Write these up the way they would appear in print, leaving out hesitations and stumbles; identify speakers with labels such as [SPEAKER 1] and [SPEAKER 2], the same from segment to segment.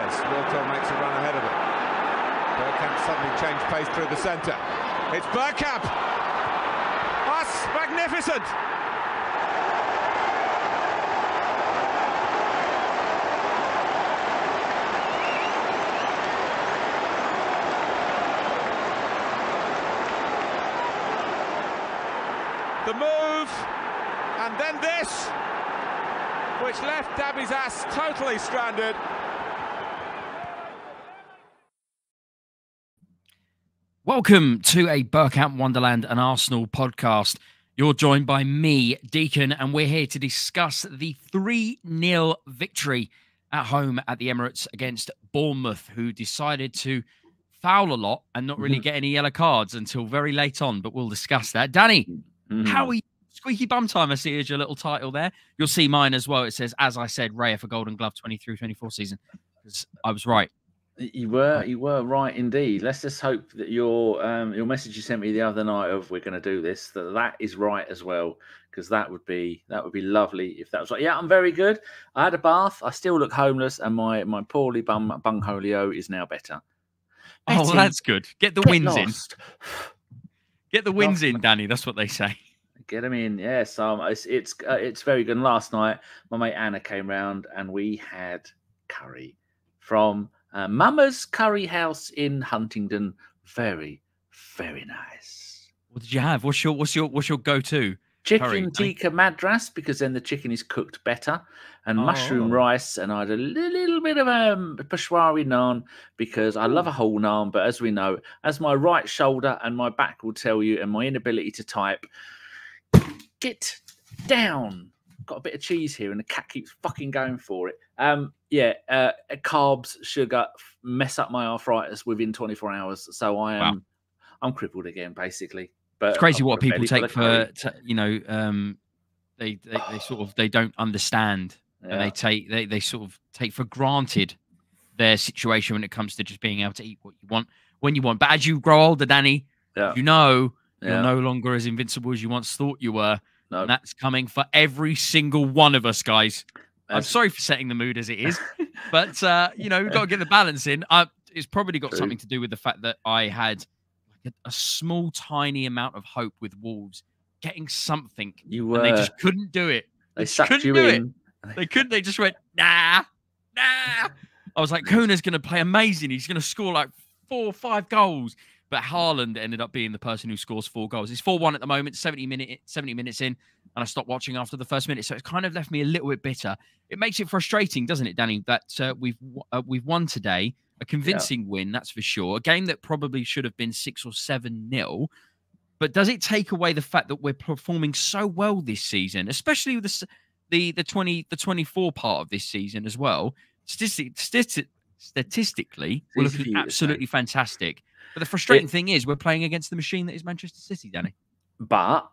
[SPEAKER 1] as Wilco makes a run ahead of him. Bergkamp suddenly changed pace through the centre. It's Bergkamp! That's magnificent! The move, and then this, which left Dabizas totally stranded.
[SPEAKER 2] Welcome to a Bergkamp Wonderland and Arsenal podcast. You're joined by me, Deacon, and we're here to discuss the 3-0 victory at home at the Emirates against Bournemouth, who decided to foul a lot and not really get any yellow cards until very late on, but we'll discuss that. Danny, how are you? Squeaky Bum Time, I see, is your little title there. You'll see mine as well. It says, as I said, Raya for Golden Glove 23-24 season. Because I was right.
[SPEAKER 3] You were right indeed. Let's just hope that your message you sent me the other night of we're going to do this, that is right as well, because that would be lovely if that was right. Yeah, I'm very good. I had a bath. I still look homeless, and my poorly bungholio is now better.
[SPEAKER 2] Oh, well, that's good. Get the wins in. Get the wins in, Danny. That's what they say.
[SPEAKER 3] Get them in, yes. It's very good. And last night, my mate Anna came round and we had curry from Mama's Curry House in Huntingdon. Very, very nice.
[SPEAKER 2] What did you have? What's your go-to?
[SPEAKER 3] Chicken
[SPEAKER 2] curry,
[SPEAKER 3] tikka madras, because then the chicken is cooked better, and mushroom rice, and I had a little bit of peshwari naan, because I love a whole naan, but as we know, as my right shoulder and my back will tell you, and my inability to type, get down. Got a bit of cheese here, and the cat keeps fucking going for it. Carbs, sugar mess up my arthritis within 24 hours, so I'm crippled again, basically. But
[SPEAKER 2] it's crazy what people take for they don't understand, and they sort of take for granted their situation when it comes to just being able to eat what you want when you want. But as you grow older, Danny, you're no longer as invincible as you once thought you were. No. And that's coming for every single one of us, guys. I'm sorry for setting the mood as it is, but we've got to get the balance in. It's probably got something to do with the fact that I had a small, tiny amount of hope with Wolves getting something. And they just couldn't do it.
[SPEAKER 3] They sucked you in.
[SPEAKER 2] They couldn't. They just went, nah. I was like, Kuna's going to play amazing. He's going to score like 4 or 5 goals. But Haaland ended up being the person who scores 4 goals. It's 4-1 at the moment, 70 minutes in, and I stopped watching after the first minute. So it's kind of left me a little bit bitter. It makes it frustrating, doesn't it, Danny, that we've won today, a convincing win, that's for sure. A game that probably should have been 6 or 7-0. But does it take away the fact that we're performing so well this season, especially with the 24 part of this season as well? Statistically, we're looking absolutely fantastic. But the frustrating thing is we're playing against the machine that is Manchester City, Danny.
[SPEAKER 3] But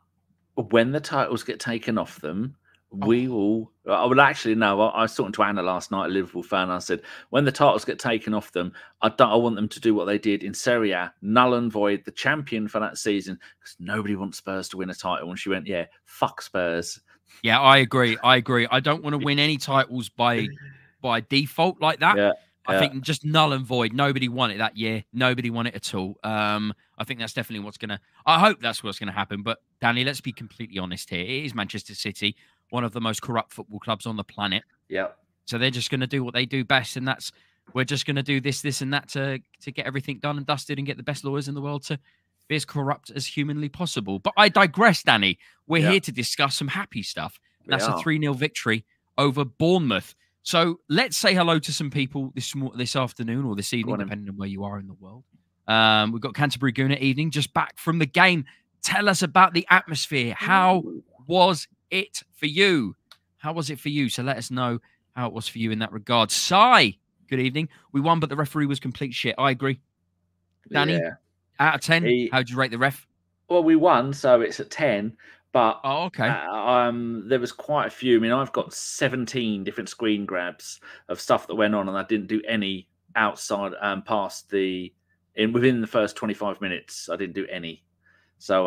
[SPEAKER 3] when the titles get taken off them, we will... I was talking to Anna last night, a Liverpool fan, and I said, when the titles get taken off them, I want them to do what they did in Serie A, null and void the champion for that season, because nobody wants Spurs to win a title. And she went, yeah, fuck Spurs.
[SPEAKER 2] Yeah, I agree. I don't want to win any titles by default like that. Yeah. I think just null and void. Nobody won it that year. Nobody won it at all. I think that's definitely what's going to... I hope that's what's going to happen. But, Danny, let's be completely honest here. It is Manchester City, one of the most corrupt football clubs on the planet.
[SPEAKER 3] Yeah.
[SPEAKER 2] So they're just going to do what they do best, and that's... We're just going to do this, and that to get everything done and dusted and get the best lawyers in the world to be as corrupt as humanly possible. But I digress, Danny. We're here to discuss some happy stuff. That's a 3-0 victory over Bournemouth. So let's say hello to some people this afternoon or this evening, depending on where you are in the world. We've got Canterbury Gooner evening, just back from the game. Tell us about the atmosphere. How was it for you? How was it for you? So let us know how it was for you in that regard. Sai, good evening. We won, but the referee was complete shit. I agree. Danny, out of 10, how would you rate the ref?
[SPEAKER 3] Well, we won, so it's a 10. But
[SPEAKER 2] there
[SPEAKER 3] was quite a few. I mean, I've got 17 different screen grabs of stuff that went on, and I didn't do any outside within the first 25 minutes. I didn't do any. So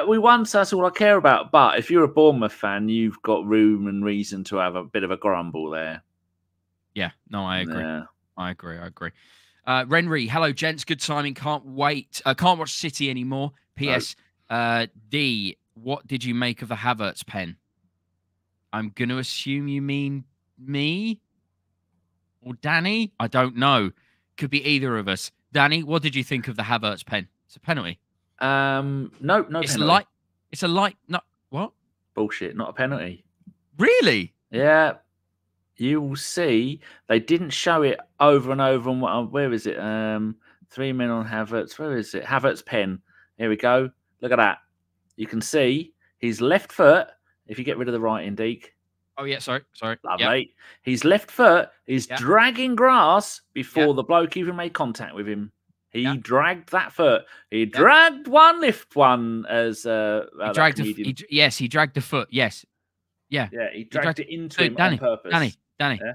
[SPEAKER 3] we won, so that's all I care about. But if you're a Bournemouth fan, you've got room and reason to have a bit of a grumble there.
[SPEAKER 2] Yeah, no, I agree.
[SPEAKER 3] Yeah.
[SPEAKER 2] I agree. Renry, hello, gents. Good timing. Can't wait. Can't watch City anymore. P.S. D, what did you make of the Havertz pen? I'm going to assume you mean me or Danny. I don't know. Could be either of us. Danny, what did you think of the Havertz pen? It's a penalty.
[SPEAKER 3] No
[SPEAKER 2] It's
[SPEAKER 3] penalty.
[SPEAKER 2] a light. No, what?
[SPEAKER 3] Bullshit. Not a penalty.
[SPEAKER 2] Really?
[SPEAKER 3] Yeah. You will see they didn't show it over and over. And where is it? 3 men on Havertz. Where is it? Havertz pen. Here we go. Look at that. You can see his left foot. If you get rid of the right in, Deke.
[SPEAKER 2] Oh yeah, sorry.
[SPEAKER 3] Lovely.
[SPEAKER 2] Yep.
[SPEAKER 3] His left foot is dragging grass before
[SPEAKER 2] Yep.
[SPEAKER 3] the bloke even made contact with him. He
[SPEAKER 2] Yep.
[SPEAKER 3] dragged that foot. He dragged one, lift one, as
[SPEAKER 2] He dragged he dragged the foot. Yes. Yeah.
[SPEAKER 3] Yeah, he dragged it into him
[SPEAKER 2] Danny,
[SPEAKER 3] on purpose.
[SPEAKER 2] Danny.
[SPEAKER 3] Yeah.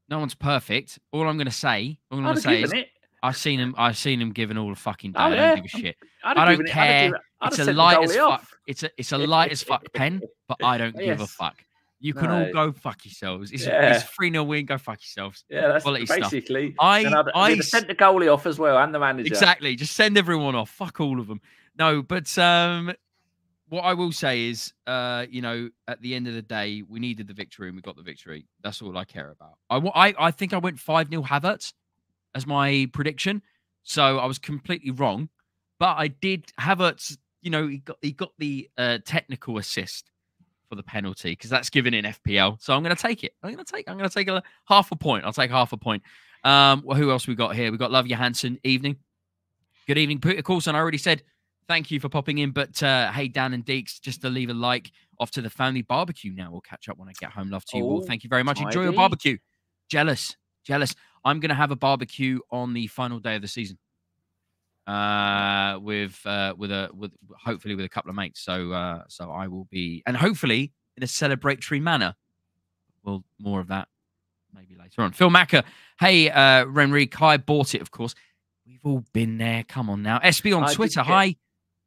[SPEAKER 2] No one's perfect. All I'm going to say is I've seen him giving all the fucking day. I don't give a shit. I don't care. It's a light as fuck. It's a light as fuck pen, but I don't give a fuck. You can all go fuck yourselves. It's 3-0 win. Go fuck yourselves.
[SPEAKER 3] Yeah, that's
[SPEAKER 2] quality
[SPEAKER 3] basically.
[SPEAKER 2] Stuff. I
[SPEAKER 3] sent the goalie off as well and the manager.
[SPEAKER 2] Exactly. Just send everyone off. Fuck all of them. No, but what I will say is, at the end of the day, we needed the victory and we got the victory. That's all I care about. I think I went 5-0 Havertz as my prediction, so I was completely wrong. But I did Havertz. He got the technical assist for the penalty because that's given in FPL. So I'm going to take it. I'm going to take half a point. I'll take half a point. Who else we got here? We got Love Johansson. Evening. Good evening, Peter Coulson. I already said thank you for popping in, but hey, Dan and Deeks, just to leave a like off to the family barbecue now. We'll catch up when I get home. Love to you all. Thank you very much. Enjoy your barbecue. Jealous. I'm going to have a barbecue on the final day of the season. With hopefully with a couple of mates. So I will be, and hopefully in a celebratory manner. Well, more of that maybe later on. Phil Macker, hey, Renry, Kai bought it, of course. We've all been there. Come on now. SB on Twitter. Hi.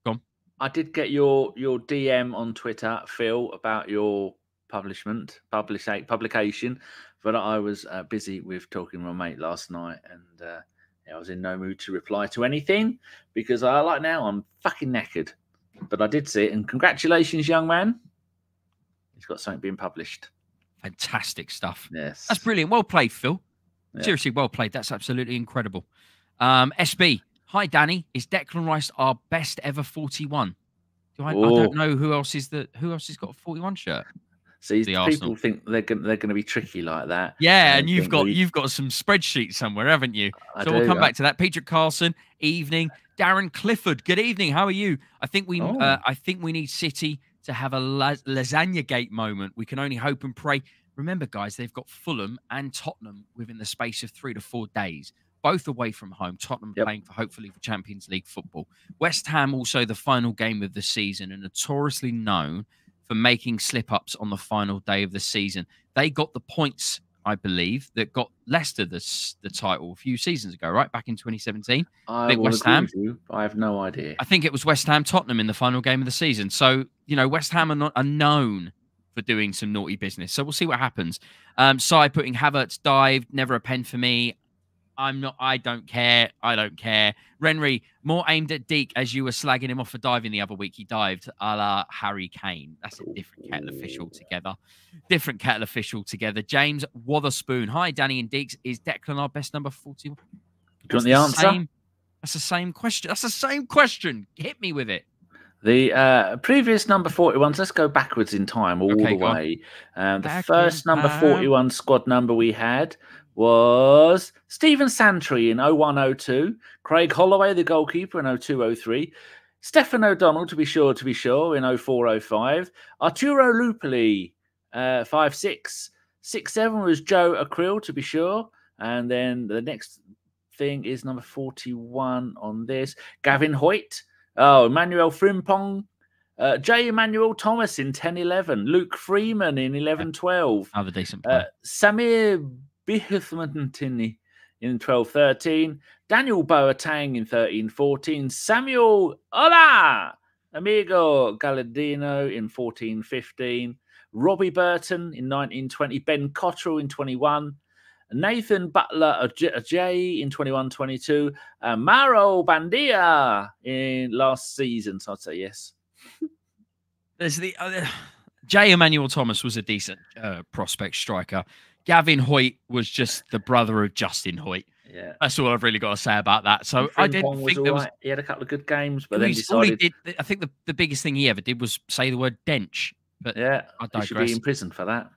[SPEAKER 2] Go on.
[SPEAKER 3] I did get your DM on Twitter, Phil, about your publication, but I was busy with talking to my mate last night, and I was in no mood to reply to anything because I'm fucking knackered. But I did see it, and congratulations, young man. He's got something being published.
[SPEAKER 2] Fantastic stuff.
[SPEAKER 3] Yes.
[SPEAKER 2] That's brilliant. Well played, Phil. Yeah. Seriously, well played. That's absolutely incredible. SB, hi, Danny. Is Declan Rice our best ever 41? I don't know who else has got a 41 shirt.
[SPEAKER 3] See, people think they're going to be tricky like that.
[SPEAKER 2] Yeah, and you've got some spreadsheets somewhere, haven't you? We'll come back to that. Peter Carlson, evening. Darren Clifford, good evening. How are you? I think we need City to have a lasagna gate moment. We can only hope and pray. Remember, guys, they've got Fulham and Tottenham within the space of 3 to 4 days, both away from home. Tottenham playing hopefully for Champions League football. West Ham also the final game of the season and notoriously known for making slip-ups on the final day of the season. They got the points, I believe, that got Leicester the title a few seasons ago, right? Back in 2017.
[SPEAKER 3] I
[SPEAKER 2] West Ham.
[SPEAKER 3] I have no idea.
[SPEAKER 2] I think it was West Ham Tottenham in the final game of the season. So, West Ham are known for doing some naughty business. So we'll see what happens. Sai putting Havertz dived, never a pen for me. I don't care. Renry, more aimed at Deke as you were slagging him off for diving the other week. He dived a la Harry Kane. That's a different kettle of fish altogether. James Wotherspoon. Hi, Danny and Deeks. Is Declan our best number 41?
[SPEAKER 3] Do you want the answer?
[SPEAKER 2] That's the same question. Hit me with it.
[SPEAKER 3] The previous number 41s, let's go backwards in time all the way. The first number 41 squad number we had was Stephen Santry in 0102, Craig Holloway, the goalkeeper, in 0203, Stefan O'Donnell, to be sure, in 0405, Arturo Lupoli, 56, 67 was Joe Akrill, to be sure, and then the next thing is number 41 on this, Gavin Hoyt, Emmanuel Frimpong, J. Emmanuel Thomas in 1011, Luke Freeman in 1112,
[SPEAKER 2] another decent player.
[SPEAKER 3] Samir Bihthmantini in 1213, Daniel Boateng in 1314, Samuel Amigo Galladino in 1415, Robbie Burton in 1920, Ben Cottrell in 21, Nathan Butler J in 21-22, Mauro Bandia in last season. So I'd say yes.
[SPEAKER 2] There's the J. Emmanuel Thomas was a decent prospect striker. Gavin Hoyt was just the brother of Justin Hoyt.
[SPEAKER 3] Yeah,
[SPEAKER 2] that's all I've really got to say about that. So I didn't think there was.
[SPEAKER 3] He had a couple of good games, but then decided. All he
[SPEAKER 2] did, I think the biggest thing he ever did was say the word dench. But
[SPEAKER 3] yeah,
[SPEAKER 2] I digress.
[SPEAKER 3] He should be in prison for that.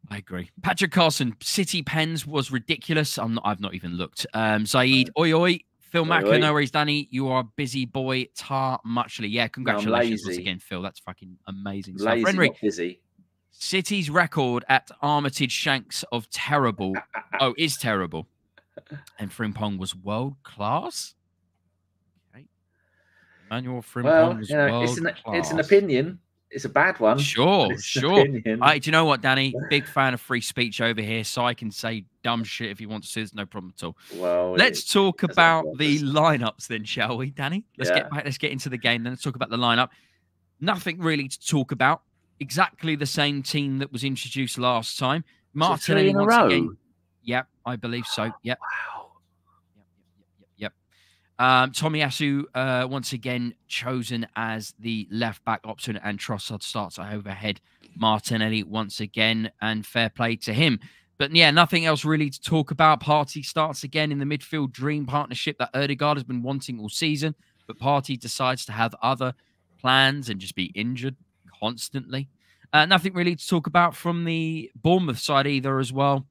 [SPEAKER 2] I agree. Patrick Carlson, City pens was ridiculous. I've not even looked. Zaid, oi oi. Phil Macker, no worries, Danny. You are a busy boy. Tar Muchley. Yeah, congratulations once again, Phil. That's fucking amazing stuff.
[SPEAKER 3] Lazy, not busy.
[SPEAKER 2] City's record at Armitage Shanks of terrible. Is terrible. And Frimpong was world class. Okay. Emmanuel Frimpong was world class.
[SPEAKER 3] It's an opinion. It's a bad one.
[SPEAKER 2] Sure. Do you know what, Danny? Big fan of free speech over here, so I can say dumb shit if you want to. There's no problem at all.
[SPEAKER 3] Well,
[SPEAKER 2] let's talk about the lineups then, shall we, Danny? Let's get into the game. Then let's talk about the lineup. Nothing really to talk about. Exactly the same team that was introduced last time.
[SPEAKER 3] Martinelli in a row. Again.
[SPEAKER 2] Yep, I believe so. Yep.
[SPEAKER 3] Wow.
[SPEAKER 2] Tomiyasu once again chosen as the left back option, and Trossard starts overhead. Martinelli once again, and fair play to him. But yeah, nothing else really to talk about. Partey starts again in the midfield dream partnership that Ødegaard has been wanting all season, but Partey decides to have other plans and just be injured constantly. Nothing really to talk about from the Bournemouth side either as well.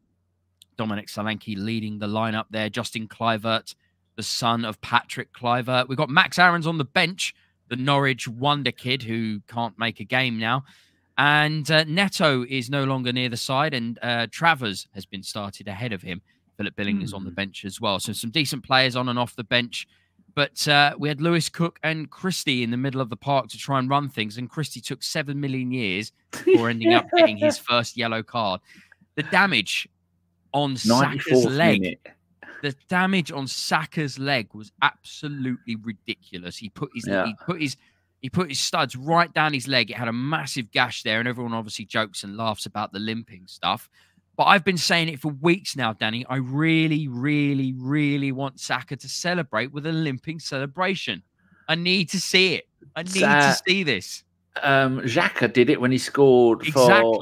[SPEAKER 2] Dominic Solanke leading the lineup there. Justin Kluivert, the son of Patrick Kluivert. We've got Max Aarons on the bench, the Norwich wonder kid who can't make a game now. And Neto is no longer near the side, and Travers has been started ahead of him. Philip Billing is on the bench as well. So some decent players on and off the bench. But we had Lewis Cook and Christie in the middle of the park to try and run things, and Christie took 7 million years before ending up getting his first yellow card. The damage on Saka's leg. The damage on Saka's leg was absolutely ridiculous. He put his studs right down his leg. It had a massive gash there, and everyone obviously jokes and laughs about the limping stuff. But I've been saying it for weeks now, Danny. I really, really, really want Saka to celebrate with a limping celebration. I need to see it. I need to see this.
[SPEAKER 3] Xhaka did it when he scored for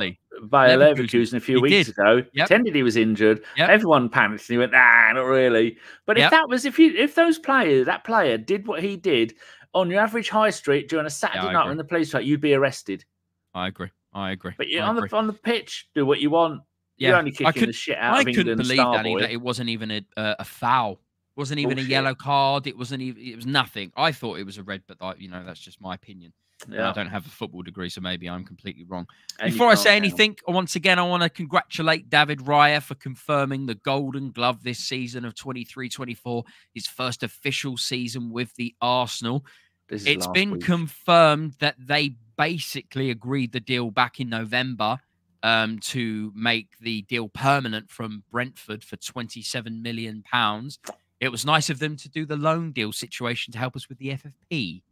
[SPEAKER 3] Bayer Leverkusen a few weeks ago. Pretended he was injured. Everyone panicked and he went, nah, not really. But if that player did what he did on your average high street during a Saturday night in the police fight, you'd be arrested.
[SPEAKER 2] I agree.
[SPEAKER 3] But on the pitch, do what you want. You're only kicking the shit out of England.
[SPEAKER 2] I couldn't believe, Danny, that it wasn't even a foul. It wasn't even a yellow card. It wasn't even. It was nothing. I thought it was a red, but that's just my opinion. Yeah. I don't have a football degree, so maybe I'm completely wrong. Before I say anything, once again, I want to congratulate David Raya for confirming the Golden Glove this season of 23-24, his first official season with the Arsenal. It's been confirmed that they basically agreed the deal back in November to make the deal permanent from Brentford for £27 million. It was nice of them to do the loan deal situation to help us with the FFP.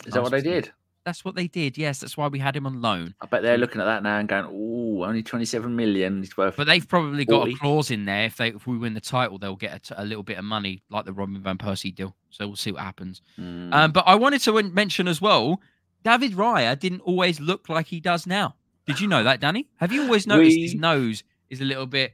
[SPEAKER 3] Is that what they did?
[SPEAKER 2] That's what they did. Yes, that's why we had him on loan.
[SPEAKER 3] I bet they're looking at that now and going, "Oh, only 27 million. He's worth."
[SPEAKER 2] But they've probably 40. Got a clause in there. If we win the title, they'll get a little bit of money, like the Robin van Persie deal. So we'll see what happens. But I wanted to mention as well, David Raya didn't always look like he does now. Did you know that, Danny? Have you always noticed his nose is a little bit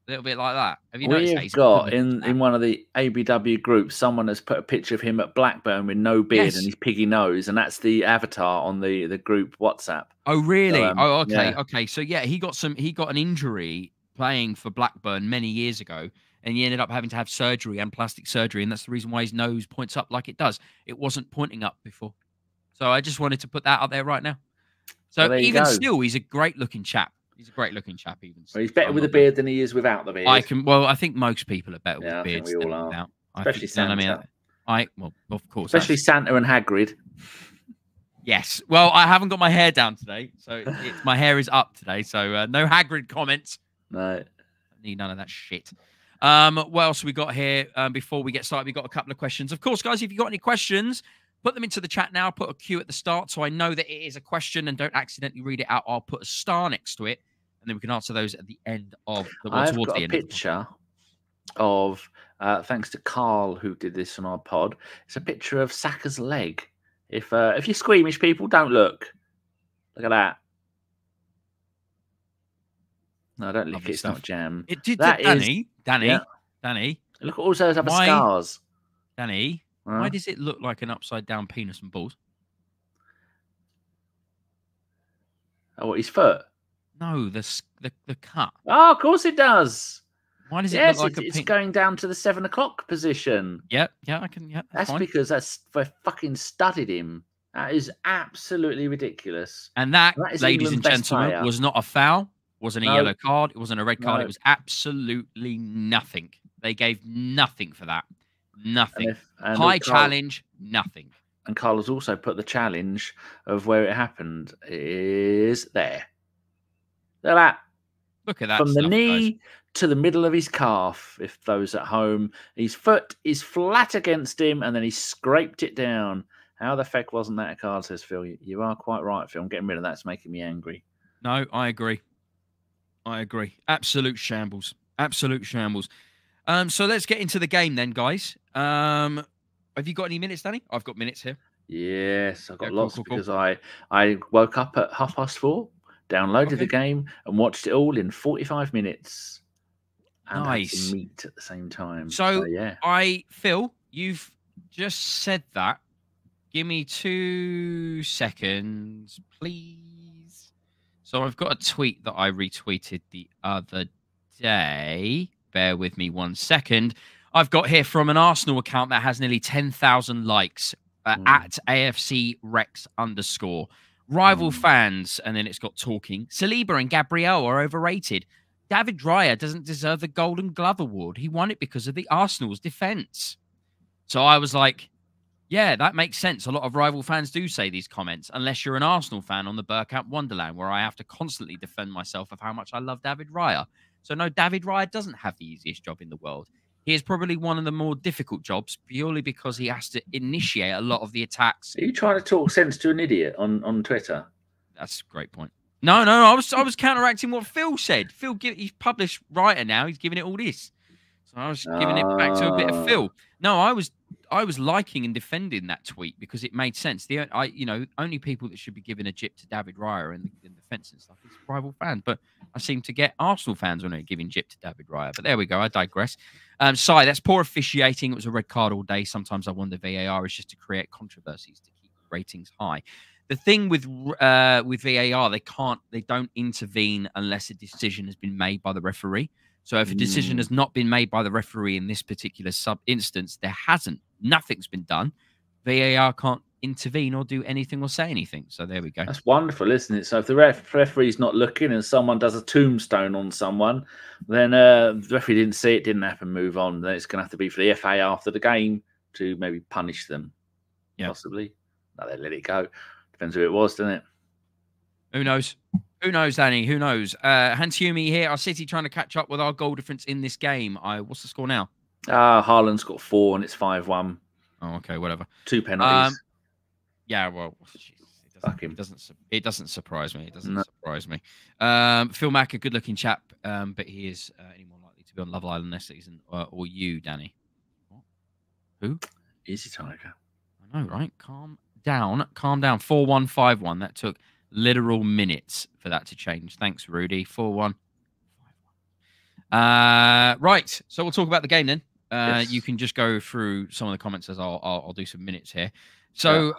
[SPEAKER 2] like that? Have you noticed that?
[SPEAKER 3] We've got in one of the ABW groups, someone has put a picture of him at Blackburn with no beard and his piggy nose, and that's the avatar on the group WhatsApp.
[SPEAKER 2] Oh, really? So, okay, okay. So yeah, he got an injury playing for Blackburn many years ago, and he ended up having to have surgery and plastic surgery, and that's the reason why his nose points up like it does. It wasn't pointing up before. So I just wanted to put that out there right now. So well, even still, he's a great-looking chap. He's a great-looking chap, even.
[SPEAKER 3] Well, he's better with a beard than he is without the beard.
[SPEAKER 2] I think most people are better with beards than without.
[SPEAKER 3] Especially Santa.
[SPEAKER 2] Well, of course.
[SPEAKER 3] Especially Santa and Hagrid.
[SPEAKER 2] Yes. Well, I haven't got my hair down today, so my hair is up today. So no Hagrid comments.
[SPEAKER 3] No.
[SPEAKER 2] I need none of that shit. What else we got here? Before we get started, we got a couple of questions. Of course, guys, if you've got any questions, put them into the chat now. Put a Q at the start so I know that it is a question and don't accidentally read it out. I'll put a star next to it, and then we can answer those at the end of the
[SPEAKER 3] I've got a picture of, thanks to Carl who did this on our pod. It's a picture of Saka's leg. If you're squeamish, people, don't look. Look at that. No, don't lick
[SPEAKER 2] Lovely
[SPEAKER 3] it. It's
[SPEAKER 2] stuff.
[SPEAKER 3] not jam.
[SPEAKER 2] It did.
[SPEAKER 3] That
[SPEAKER 2] Danny.
[SPEAKER 3] yeah.
[SPEAKER 2] Danny.
[SPEAKER 3] Look at all those other
[SPEAKER 2] Why-
[SPEAKER 3] scars.
[SPEAKER 2] Danny.
[SPEAKER 3] Huh?
[SPEAKER 2] Why does it look like an upside down penis and balls?
[SPEAKER 3] Oh, what, his foot?
[SPEAKER 2] No, the cut.
[SPEAKER 3] Oh, of course it does.
[SPEAKER 2] Why does it
[SPEAKER 3] Yes,
[SPEAKER 2] look like
[SPEAKER 3] it's going down to the 7 o'clock position.
[SPEAKER 2] Yeah, I can. Yeah,
[SPEAKER 3] That's
[SPEAKER 2] fine.
[SPEAKER 3] because they fucking studied him. That is absolutely ridiculous.
[SPEAKER 2] And that,
[SPEAKER 3] That is
[SPEAKER 2] ladies and
[SPEAKER 3] England's best
[SPEAKER 2] gentlemen,
[SPEAKER 3] player.
[SPEAKER 2] was not a foul. Wasn't a
[SPEAKER 3] No.
[SPEAKER 2] yellow card. It wasn't a red card.
[SPEAKER 3] No.
[SPEAKER 2] It was absolutely nothing. They gave nothing for that. Nothing.
[SPEAKER 3] And
[SPEAKER 2] High
[SPEAKER 3] Carl-
[SPEAKER 2] challenge. Nothing.
[SPEAKER 3] And Carlos also put the challenge of where it happened is there. Look at that.
[SPEAKER 2] Look at that.
[SPEAKER 3] From the
[SPEAKER 2] stuff,
[SPEAKER 3] knee
[SPEAKER 2] guys.
[SPEAKER 3] to the middle of his calf, if those at home. His foot is flat against him, and then he scraped it down. How the feck wasn't that a card, says Phil. You are quite right, Phil. I'm getting rid of that. It's making me angry.
[SPEAKER 2] No, I agree. Absolute shambles. Absolute shambles. So let's get into the game then, guys. Have you got any minutes, Danny? I've got minutes here.
[SPEAKER 3] Yes, I've got
[SPEAKER 2] Yeah, cool,
[SPEAKER 3] lots
[SPEAKER 2] cool.
[SPEAKER 3] because I woke up at 4:30, downloaded the game, and watched it all in 45 minutes. And had
[SPEAKER 2] Nice.
[SPEAKER 3] some meat at the same time.
[SPEAKER 2] So
[SPEAKER 3] yeah.
[SPEAKER 2] Phil, you've just said that. Give me 2 seconds, please. So I've got a tweet that I retweeted the other day. Bear with me 1 second. I've got here from an Arsenal account that has nearly 10,000 likes at AFC Rex _. Rival fans, and then it's got talking. Saliba and Gabriel are overrated. David Raya doesn't deserve the Golden Glove Award. He won it because of the Arsenal's defense. So I was like, yeah, that makes sense. A lot of rival fans do say these comments, unless you're an Arsenal fan on the Bergkamp Wonderland, where I have to constantly defend myself of how much I love David Raya. So no, David Raya doesn't have the easiest job in the world. He is probably one of the more difficult jobs, purely because he has to initiate a lot of the attacks.
[SPEAKER 3] Are you trying to talk sense to an idiot on Twitter?
[SPEAKER 2] That's a great point. No, I was counteracting what Phil said. Phil, he's published writer now. He's giving it all this. So I was giving it back to a bit of Phil. No, I was liking and defending that tweet because it made sense. Only people that should be giving a jip to David Raya in the defence and stuff is rival fans. But I seem to get Arsenal fans on it giving jip to David Raya. But there we go. I digress. Sorry, that's poor officiating. It was a red card all day. Sometimes I wonder VAR is just to create controversies to keep ratings high. The thing with VAR, they don't intervene unless a decision has been made by the referee. So if a decision has not been made by the referee in this particular instance, nothing's been done. VAR can't intervene or do anything or say anything. So there we go.
[SPEAKER 3] That's wonderful, isn't it? So if the referee's not looking and someone does a tombstone on someone, then the referee didn't see it, didn't happen, move on. Then it's going to have to be for the FA after the game to maybe punish them.
[SPEAKER 2] Yeah.
[SPEAKER 3] Possibly. No, they let it go. Depends who it was, doesn't it?
[SPEAKER 2] Who knows? Who knows, Danny? Who knows? Hansumi here. Our City trying to catch up with our goal difference in this game. What's the score now?
[SPEAKER 3] Haaland's got 4 and it's 5-1.
[SPEAKER 2] Oh, okay, whatever.
[SPEAKER 3] 2 penalties.
[SPEAKER 2] Yeah, well,
[SPEAKER 3] Fuck him.
[SPEAKER 2] It doesn't surprise me. It doesn't
[SPEAKER 3] No.
[SPEAKER 2] surprise me. Phil Mack, a good-looking chap, but he is any more likely to be on Love Island this season, or you, Danny? What? Who?
[SPEAKER 3] Easy, Tiger.
[SPEAKER 2] I know, right? Calm down. 4-1-5-1. That took literal minutes for that to change. Thanks, Rudy. 4-1. Right. So we'll talk about the game then.
[SPEAKER 3] Yes.
[SPEAKER 2] You can just go through some of the comments as I'll do some minutes here. So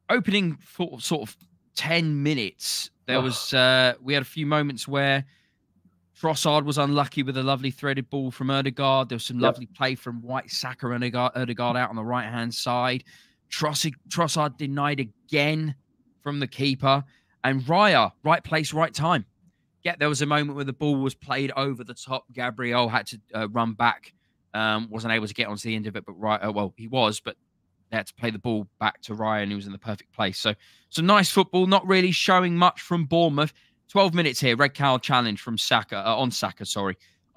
[SPEAKER 2] opening for sort of 10 minutes, there was we had a few moments where Trossard was unlucky with a lovely threaded ball from Ødegaard. There was some lovely play from White, Saka, and Ødegaard out on the right-hand side. Trossard denied again from the keeper. And Raya, right place, right time. There was a moment where the ball was played over the top. Gabriel had to run back. Wasn't able to get onto the end of it, but he was, but they had to play the ball back to Raya, and he was in the perfect place. So nice football, not really showing much from Bournemouth. 12 minutes here, red card challenge from Saka,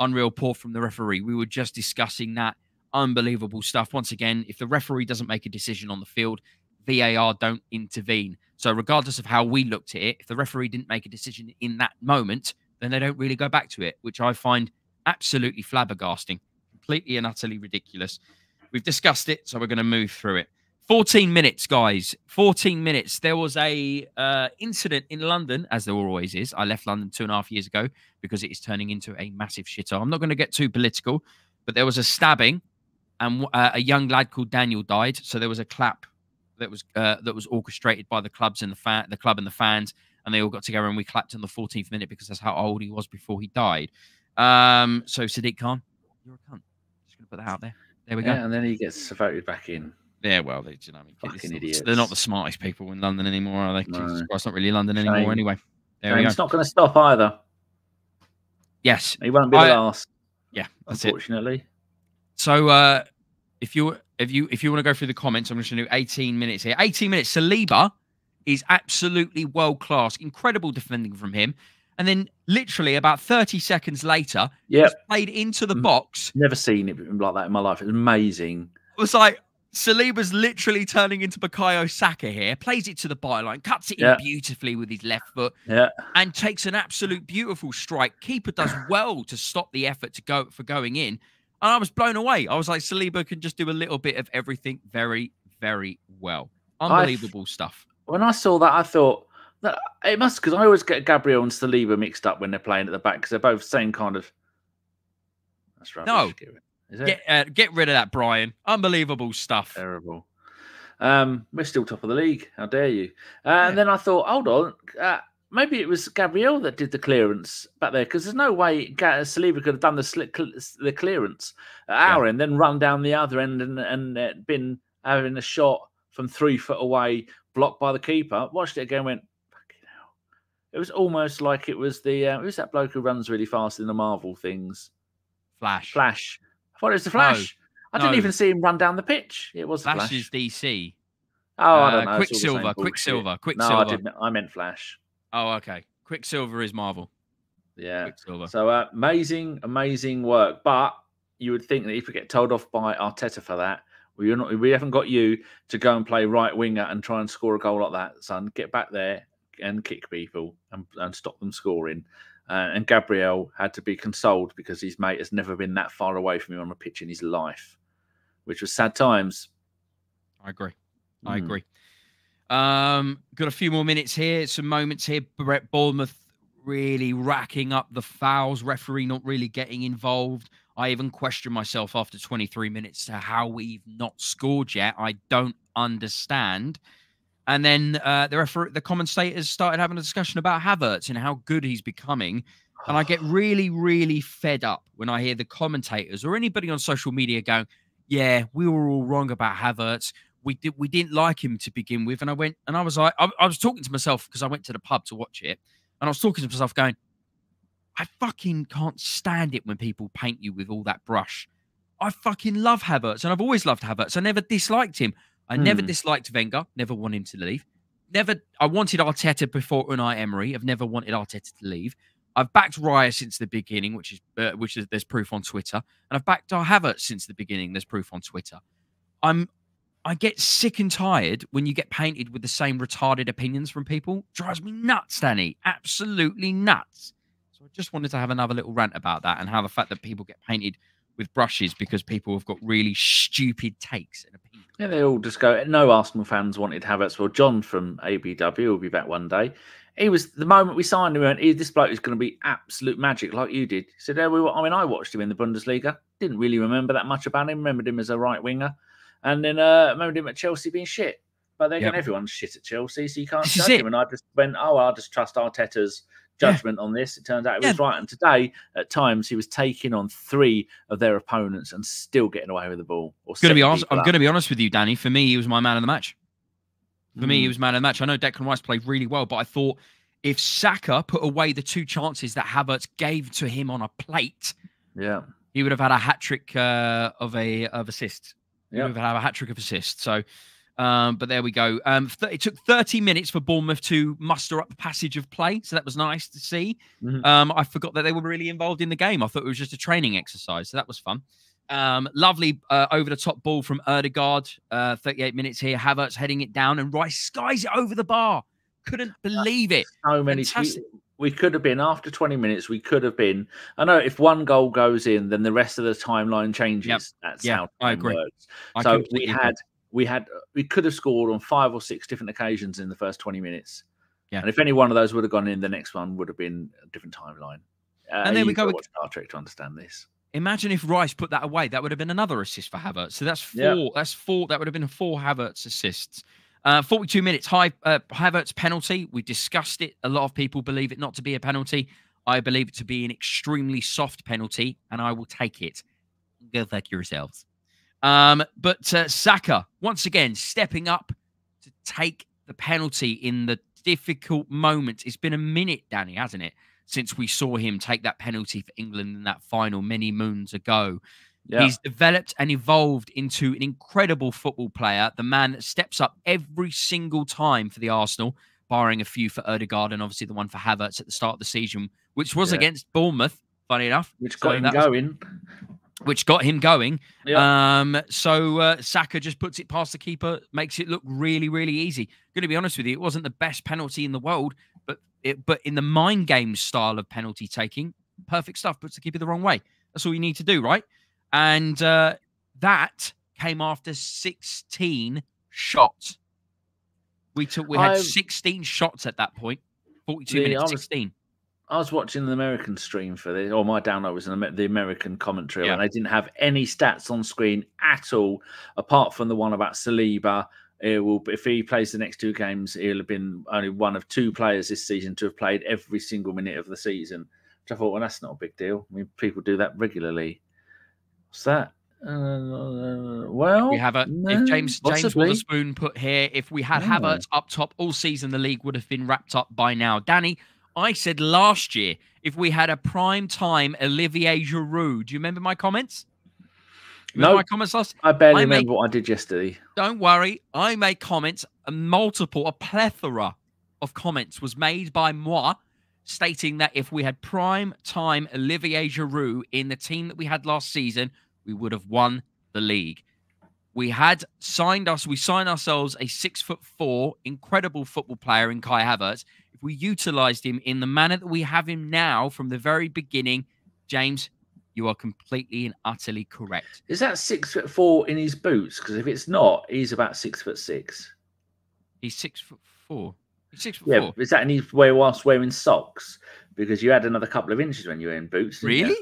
[SPEAKER 2] Unreal poor from the referee. We were just discussing that. Unbelievable stuff. Once again, if the referee doesn't make a decision on the field, VAR don't intervene. So regardless of how we looked at it, if the referee didn't make a decision in that moment, then they don't really go back to it, which I find Absolutely flabbergasting. Completely and utterly ridiculous. We've discussed it, so we're going to move through it. 14 minutes, guys. 14 minutes. There was a incident in London, as there always is. I left London 2.5 years ago because it is turning into a massive shithole. I'm not going to get too political, but there was a stabbing, and a young lad called Daniel died. So there was a clap that was orchestrated by the clubs and the club and the fans, and they all got together and we clapped in the 14th minute because that's how old he was before he died. So Sadiq Khan, you're a cunt. Just going to put that out there. There we go.
[SPEAKER 3] And then he gets voted back in.
[SPEAKER 2] Yeah, well, you know, I mean,
[SPEAKER 3] fucking idiots.
[SPEAKER 2] They're not the smartest people in London anymore, are they?
[SPEAKER 3] No.
[SPEAKER 2] Jesus Christ, not really London anymore anyway. There we go.
[SPEAKER 3] It's not going to stop either.
[SPEAKER 2] Yes.
[SPEAKER 3] He won't be the last.
[SPEAKER 2] Yeah, that's
[SPEAKER 3] unfortunately.
[SPEAKER 2] So if you want to go through the comments, I'm just going to do 18 minutes here. 18 minutes. Saliba is absolutely world class. Incredible defending from him. And then literally about 30 seconds later, he's played into the box.
[SPEAKER 3] Never seen it like that in my life. It was amazing.
[SPEAKER 2] It was like Saliba's literally turning into Bukayo Saka here, plays it to the byline, cuts it in beautifully with his left foot, and takes an absolute beautiful strike. Keeper does well to stop the effort for going in. And I was blown away. I was like, Saliba can just do a little bit of everything very, very well. Unbelievable stuff.
[SPEAKER 3] When I saw that, I thought that it must, because I always get Gabriel and Saliba mixed up when they're playing at the back because they're both same kind of. That's right.
[SPEAKER 2] No. Get rid of that, Brian. Unbelievable stuff.
[SPEAKER 3] Terrible. We're still top of the league. How dare you? And then I thought, hold on. Maybe it was Gabriel that did the clearance back there because there's no way Saliba could have done the clearance at our end, then run down the other end and been having a shot from 3 foot away, blocked by the keeper. Watched it again, and went, fucking hell. It was almost like it was who's that bloke who runs really fast in the Marvel things?
[SPEAKER 2] Flash.
[SPEAKER 3] I thought it was the Flash. I didn't even see him run down the pitch. It was the Flash.
[SPEAKER 2] Flash is DC.
[SPEAKER 3] Oh, I don't know.
[SPEAKER 2] Quicksilver.
[SPEAKER 3] No, I meant Flash.
[SPEAKER 2] Oh, okay. Quicksilver is Marvel.
[SPEAKER 3] Yeah.
[SPEAKER 2] Quicksilver.
[SPEAKER 3] So amazing work. But you would think that if we get told off by Arteta for that, we haven't got you to go and play right winger and try and score a goal like that, son. Get back there and kick people and stop them scoring. And Gabriel had to be consoled because his mate has never been that far away from him on a pitch in his life, which was sad times.
[SPEAKER 2] I agree. Got a few more minutes here. Some moments here. Bournemouth really racking up the fouls. Referee not really getting involved. I even question myself after 23 minutes to how we've not scored yet. I don't understand. And then the commentators started having a discussion about Havertz and how good he's becoming. And I get really, really fed up when I hear the commentators or anybody on social media going, yeah, we were all wrong about Havertz. We didn't like him to begin with. And I was like, I was talking to myself because I went to the pub to watch it. And I was talking to myself going, I fucking can't stand it when people paint you with all that brush. I fucking love Havertz. And I've always loved Havertz. I never disliked him. I never disliked Wenger. Never want him to leave. I wanted Arteta before Unai Emery. I've never wanted Arteta to leave. I've backed Raya since the beginning, which is there's proof on Twitter. And I've backed Havertz since the beginning. There's proof on Twitter. I get sick and tired when you get painted with the same retarded opinions from people. Drives me nuts, Danny. Absolutely nuts. So I just wanted to have another little rant about that and how the fact that people get painted with brushes because people have got really stupid takes and opinions.
[SPEAKER 3] Yeah, they all just go, no Arsenal fans wanted Havertz. Well, John from ABW will be back one day. He was, the moment we signed him, this bloke is going to be absolute magic like you did. He said, I watched him in the Bundesliga. Didn't really remember that much about him. Remembered him as a right winger. And then remembered him at Chelsea being shit. But then everyone's shit at Chelsea, so you can't judge him. And I just went, I'll just trust Arteta's judgment on this. It turns out it was right. And today, at times, he was taking on 3 of their opponents and still getting away with the ball. I'm
[SPEAKER 2] going to be honest with you, Danny. For me, he was my man of the match. For me, he was man of the match. I know Declan Rice played really well, but I thought if Saka put away the 2 chances that Havertz gave to him on a plate, he would have had a hat-trick of assists. He would have had a hat-trick of assists. So, but there we go. It took 30 minutes for Bournemouth to muster up a passage of play, so that was nice to see. I forgot that they were really involved in the game. I thought it was just a training exercise, so that was fun. Lovely over-the-top ball from Ødegaard. 38 minutes here. Havertz heading it down, and Rice skies it over the bar. Couldn't believe it.
[SPEAKER 3] So many. We could have been after 20 minutes. We could have been. I know if one goal goes in, then the rest of the timeline changes.
[SPEAKER 2] Yep.
[SPEAKER 3] That's
[SPEAKER 2] Yeah,
[SPEAKER 3] how
[SPEAKER 2] I
[SPEAKER 3] time
[SPEAKER 2] agree.
[SPEAKER 3] works.
[SPEAKER 2] I
[SPEAKER 3] So
[SPEAKER 2] completely agree.
[SPEAKER 3] we could have scored on 5 or 6 different occasions in the first 20 minutes.
[SPEAKER 2] Yeah.
[SPEAKER 3] And if any one of those would have gone in, the next one would have been a different timeline.
[SPEAKER 2] And there we
[SPEAKER 3] You've
[SPEAKER 2] go.
[SPEAKER 3] got to watch Star Trek to understand this.
[SPEAKER 2] Imagine if Rice put that away. That would have been another assist for Havertz. So that's 4.
[SPEAKER 3] Yeah.
[SPEAKER 2] That's 4. That would have been 4 Havertz assists. 42 minutes. Havertz penalty. We discussed it. A lot of people believe it not to be a penalty. I believe it to be an extremely soft penalty, and I will take it. Go fuck yourselves. But Saka, once again, stepping up to take the penalty in the difficult moments. It's been a minute, Danny, hasn't it, since we saw him take that penalty for England in that final many moons ago. Yeah. He's developed and evolved into an incredible football player, the man that steps up every single time for the Arsenal, barring a few for Ødegaard and obviously the one for Havertz at the start of the season, which was against Bournemouth, funny enough.
[SPEAKER 3] Which got him going.
[SPEAKER 2] Which got him going.
[SPEAKER 3] Yeah.
[SPEAKER 2] So Saka just puts it past the keeper, makes it look really, really easy. Going to be honest with you, it wasn't the best penalty in the world, but in the mind game style of penalty taking, perfect stuff, puts the keeper the wrong way. That's all you need to do, right? And that came after 16 shots. We had 16 shots at that point. 42 minutes, 16.
[SPEAKER 3] I was watching the American stream for this, or my download was the American commentary, and they didn't have any stats on screen at all, apart from the one about Saliba. If he plays the next 2 games, he'll have been only one of 2 players this season to have played every single minute of the season. Which I thought, well, that's not a big deal. I mean, people do that regularly. What's that? Well,
[SPEAKER 2] we have if James Witherspoon put here, if we had Havertz up top all season, the league would have been wrapped up by now. Danny, I said last year, if we had a prime time Olivier Giroud, do you remember my comments?
[SPEAKER 3] My comments last? I barely remember what I did yesterday.
[SPEAKER 2] Don't worry. I made comments, a plethora of comments was made by moi, stating that if we had prime time Olivier Giroud in the team that we had last season, we would have won the league. We signed ourselves a 6'4" incredible football player in Kai Havertz. If we utilised him in the manner that we have him now from the very beginning, James, you are completely and utterly correct.
[SPEAKER 3] Is that 6'4" in his boots? Because if it's not, he's about 6'6".
[SPEAKER 2] He's 6'4". He's 6'4".
[SPEAKER 3] Yeah, is that in his way whilst wearing socks? Because you had another couple of inches when you were in boots.
[SPEAKER 2] Really?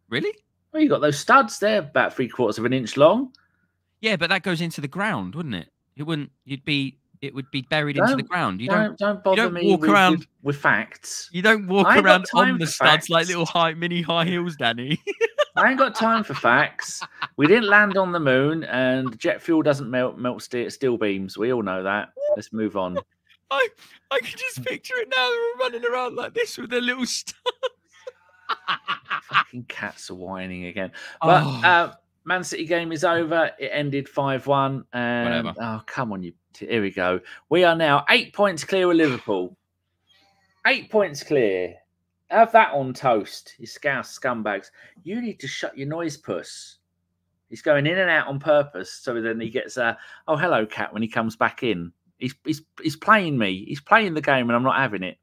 [SPEAKER 2] Really?
[SPEAKER 3] Well, you got those studs there, about 3/4 of an inch long.
[SPEAKER 2] Yeah, but that goes into the ground, wouldn't it? It wouldn't. It would be buried into the ground.
[SPEAKER 3] Don't bother me with facts.
[SPEAKER 2] You don't walk around on the studs like little mini high heels, Danny.
[SPEAKER 3] I ain't got time for facts. We didn't land on the moon, and jet fuel doesn't melt steel beams. We all know that. Let's move on.
[SPEAKER 2] I can just picture it now. They're running around like this with their little studs.
[SPEAKER 3] Fucking cats are whining again. But Man City game is over. It ended 5-1. And oh, come on, here we go. We are now 8 points clear of Liverpool. 8 points clear. Have that on toast, you scouse scumbags. You need to shut your noise, puss. He's going in and out on purpose, so then he gets a "oh, hello, cat" when he comes back in. He's playing me. He's playing the game, and I'm not having it.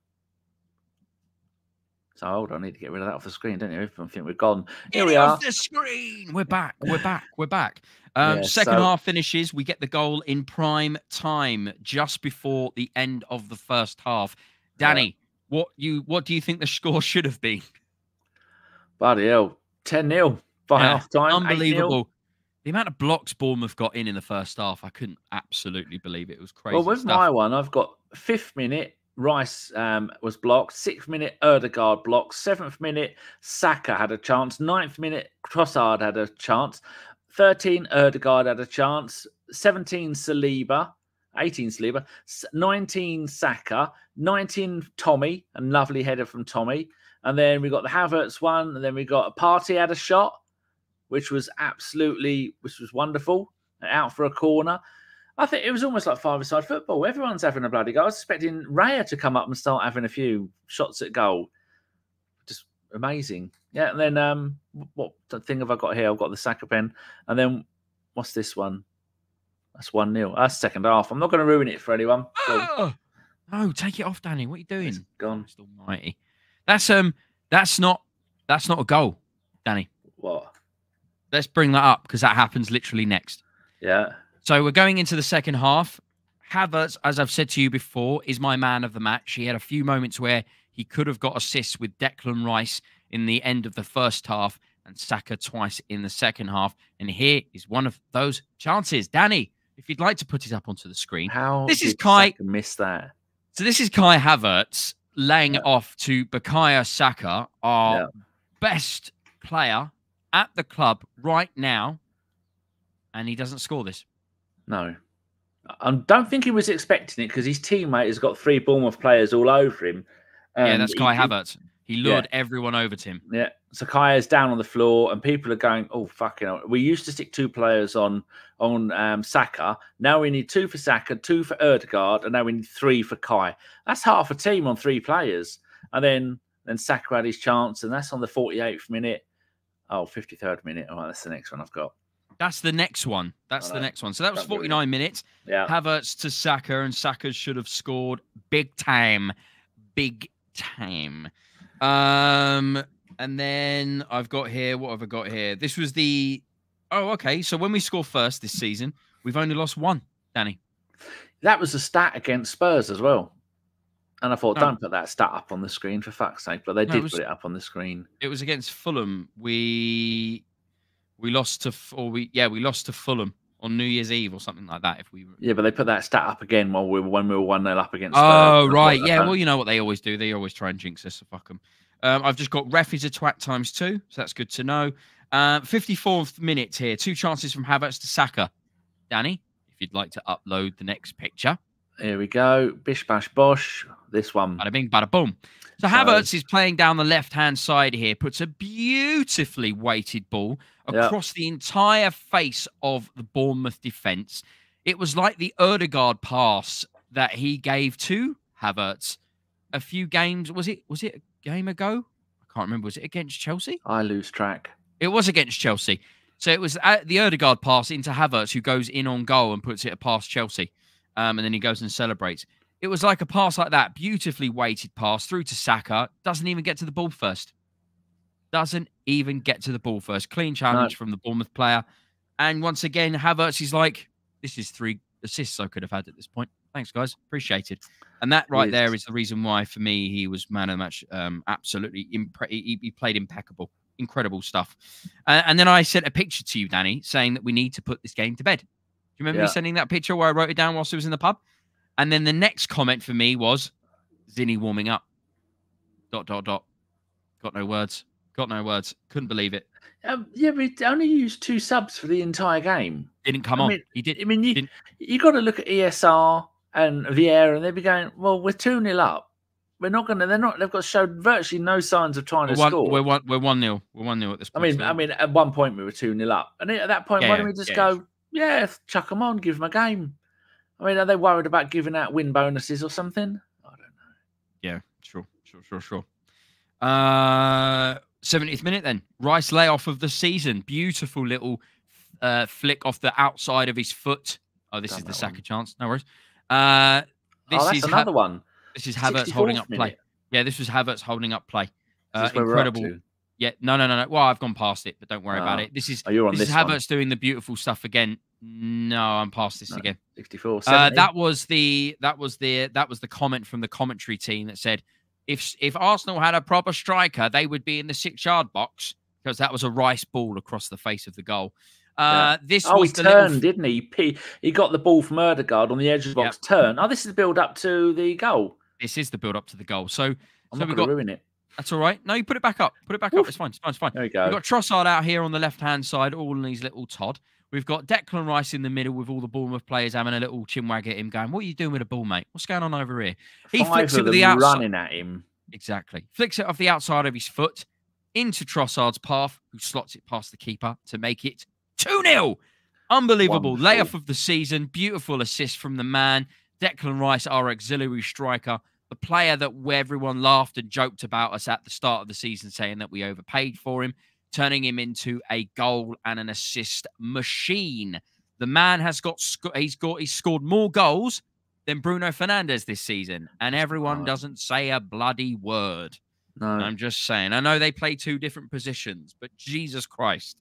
[SPEAKER 3] So hold on, I need to get rid of that off the screen, don't you? I think we're gone. Here we are.
[SPEAKER 2] Off the screen. We're back. Second half finishes. We get the goal in prime time, just before the end of the first half. Danny, what do you think the score should have been?
[SPEAKER 3] Bloody hell, 10-0 by half time.
[SPEAKER 2] Unbelievable. 8-0. The amount of blocks Bournemouth got in the first half, I couldn't absolutely believe it. It was crazy.
[SPEAKER 3] Well, with
[SPEAKER 2] stuff.
[SPEAKER 3] my one, I've got 5th minute. Rice was blocked. 6th minute, Ødegaard blocked. 7th minute, Saka had a chance. 9th minute, Trossard had a chance. 13, Ødegaard had a chance. 17, Saliba. 18, Saliba. 19, Saka. 19, Tommy. A lovely header from Tommy. And then we got the Havertz one. And then we got Partey had a shot, which was wonderful. Out for a corner. I think it was almost like five-a-side football. Everyone's having a bloody go. I was expecting Raya to come up and start having a few shots at goal. Just amazing. Yeah, and then what thing have I got here? I've got the Saka pen. And then what's this one? That's 1-0. That's second half. I'm not going to ruin it for anyone.
[SPEAKER 2] Oh, no, take it off, Danny. What are you doing?
[SPEAKER 3] It's gone.
[SPEAKER 2] Almighty. That's not a goal, Danny.
[SPEAKER 3] What?
[SPEAKER 2] Let's bring that up because that happens literally next.
[SPEAKER 3] Yeah.
[SPEAKER 2] So we're going into the second half. Havertz, as I've said to you before, is my man of the match. He had a few moments where he could have got assists with Declan Rice in the end of the first half and Saka twice in the second half. And here is one of those chances. Danny, if you'd like to put it up onto the screen.
[SPEAKER 3] How
[SPEAKER 2] this
[SPEAKER 3] did
[SPEAKER 2] is Kai
[SPEAKER 3] Saka miss that?
[SPEAKER 2] So this is Kai Havertz laying it off to Bukayo Saka, our best player at the club right now. And he doesn't score this.
[SPEAKER 3] No. I don't think he was expecting it because his teammate has got 3 Bournemouth players all over him.
[SPEAKER 2] Yeah, that's Kai Havertz. He lured everyone over to him.
[SPEAKER 3] Yeah. So Kaya's down on the floor and people are going, oh, fucking hell. We used to stick 2 players on Saka. Now we need 2 for Saka, 2 for Ødegaard, and now we need 3 for Kai. That's half a team on 3 players. And then Saka had his chance, and that's on the 48th minute. Oh, 53rd minute. Oh, that's the next one I've got.
[SPEAKER 2] That's the next one. That's the next one. So that was 49 minutes.
[SPEAKER 3] Yeah.
[SPEAKER 2] Havertz to Saka, and Saka should have scored big time. Big time. And then I've got here, what have I got here? This was the... Oh, okay. So when we score first this season, we've only lost 1, Danny.
[SPEAKER 3] That was a stat against Spurs as well. And I thought, don't put that stat up on the screen for fuck's sake. But they did put it up on the screen.
[SPEAKER 2] It was against Fulham. We lost to... we lost to Fulham on New Year's Eve or something like that.
[SPEAKER 3] Yeah, but they put that stat up again when we were 1-0 up against Spurs.
[SPEAKER 2] Oh, right. Yeah, well, you know what they always do. They always try and jinx us, so fuck them. I've just got ref is a twat ×2, so that's good to know. 54th minute here. 2 chances from Havertz to Saka. Danny, if you'd like to upload the next picture.
[SPEAKER 3] Here we go. Bish, bash, bosh. This one.
[SPEAKER 2] Bada bing, bada boom. So Havertz is playing down the left-hand side here, puts a beautifully weighted ball across the entire face of the Bournemouth defence. It was like the Ødegaard pass that he gave to Havertz a few games. Was it a game ago? I can't remember. Was it against Chelsea?
[SPEAKER 3] I lose track.
[SPEAKER 2] It was against Chelsea. So it was the Ødegaard pass into Havertz, who goes in on goal and puts it past Chelsea. And then he goes and celebrates. It was like a pass like that, beautifully weighted pass through to Saka. Doesn't even get to the ball first. Doesn't even get to the ball first. Clean challenge from the Bournemouth player. And once again, Havertz is like, this is 3 assists I could have had at this point. Thanks, guys. Appreciated. And that right there is the reason why, for me, he was man of the match. Absolutely. He played impeccable. Incredible stuff. And then I sent a picture to you, Danny, saying that we need to put this game to bed. Do you remember me sending that picture where I wrote it down whilst I was in the pub? And then the next comment for me was, Zinny warming up. ... Got no words. Got no words. Couldn't believe it.
[SPEAKER 3] Yeah, but he only used 2 subs for the entire game.
[SPEAKER 2] Didn't come on. He did.
[SPEAKER 3] I mean, you got to look at ESR and Vieira, and they'd be going, well, we're 2-0 up. We're not going to. They've got showed virtually no signs of trying to score.
[SPEAKER 2] We're 1-0. We're 1-0 at this point.
[SPEAKER 3] I mean, at one point we were 2-0 up, and at that point, why don't we just go? Yeah, chuck them on, give them a game. I mean, are they worried about giving out win bonuses or something? I don't know.
[SPEAKER 2] Yeah, sure. 70th minute then. Rice layoff of the season. Beautiful little flick off the outside of his foot. Oh, this is the Saka chance. No worries.
[SPEAKER 3] That's another one.
[SPEAKER 2] This is Havertz holding up play. Yeah, this was Havertz holding up play.
[SPEAKER 3] Incredible.
[SPEAKER 2] Yeah, no. Well, I've gone past it, but don't worry about it. This is Havertz doing the beautiful stuff again. No, I'm past this again.
[SPEAKER 3] 64.
[SPEAKER 2] That was the comment from the commentary team that said, if Arsenal had a proper striker, they would be in the 6-yard box, because that was a Rice ball across the face of the goal. He
[SPEAKER 3] turned, didn't he? He got the ball from Ødegaard on the edge of the box. Turn. Oh, this is the build up to the goal.
[SPEAKER 2] This is the build up to the goal. So
[SPEAKER 3] I'm not going to ruin it.
[SPEAKER 2] That's all right. No, you put it back up. Put it back up. It's fine. It's fine.
[SPEAKER 3] There we go.
[SPEAKER 2] We've got Trossard out here on the left-hand side, all in his little Todd. We've got Declan Rice in the middle with all the Bournemouth players having a little chinwag at him, going, what are you doing with the ball, mate? What's going on over here? He flicks it with the outside.
[SPEAKER 3] Running at him.
[SPEAKER 2] Exactly. Flicks it off the outside of his foot into Trossard's path, who slots it past the keeper to make it 2-0. Unbelievable.
[SPEAKER 3] Wonderful.
[SPEAKER 2] Layoff of the season. Beautiful assist from the man. Declan Rice, our auxiliary striker. The player that everyone laughed and joked about us at the start of the season, saying that we overpaid for him, turning him into a goal and an assist machine. The man has he's scored more goals than Bruno Fernandes this season, and everyone doesn't say a bloody word.
[SPEAKER 3] No.
[SPEAKER 2] I'm just saying. I know they play two different positions, but Jesus Christ.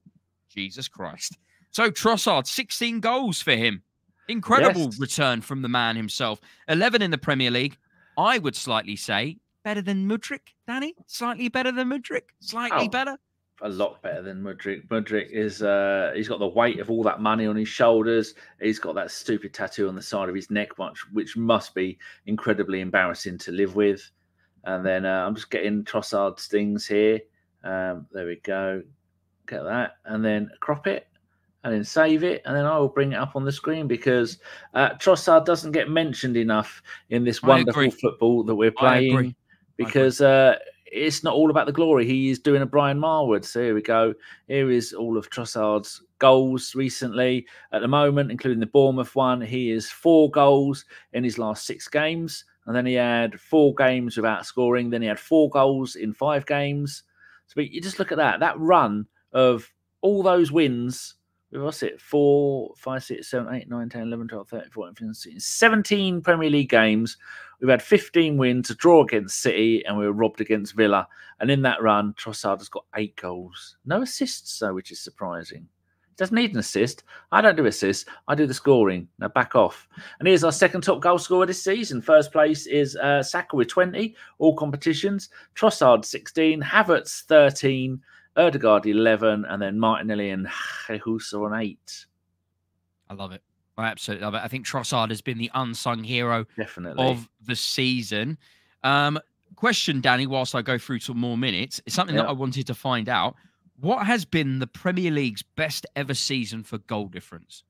[SPEAKER 2] Jesus Christ. So Trossard, 16 goals for him. Incredible return from the man himself. 11 in the Premier League. I would slightly say better than Mudryk, Danny? Slightly better than Mudryk? Slightly better?
[SPEAKER 3] A lot better than Mudryk. Mudryk is he's got the weight of all that money on his shoulders. He's got that stupid tattoo on the side of his neck, which must be incredibly embarrassing to live with. And then I'm just getting Trossard's things here. There we go. Get that. And then crop it. And then save it. And then I will bring it up on the screen because Trossard doesn't get mentioned enough in this wonderful football that we're playing. Because it's not all about the glory. He is doing a Brian Marwood. So here we go. Here is all of Trossard's goals recently. At the moment, including the Bournemouth one, he is 4 goals in his last 6 games. And then he had 4 games without scoring. Then he had 4 goals in 5 games. So you just look at that run of all those wins. What's it? 4, 5, 6, 7, 8, 9, 10, 11, 12, 13, 14, 15, 16, 17 Premier League games. We've had 15 wins, a draw against City, and we were robbed against Villa. And in that run, Trossard has got 8 goals. No assists, though, which is surprising. He doesn't need an assist. I don't do assists. I do the scoring. Now back off. And here's our second top goal scorer this season. First place is Saka with 20, all competitions. Trossard 16, Havertz 13, Ødegaard 11, and then Martinelli and Jesus on 8.
[SPEAKER 2] I love it. I absolutely love it. I think Trossard has been the unsung hero of the season. Question, Danny, whilst I go through some more minutes, it's something that I wanted to find out. What has been the Premier League's best ever season for goal difference?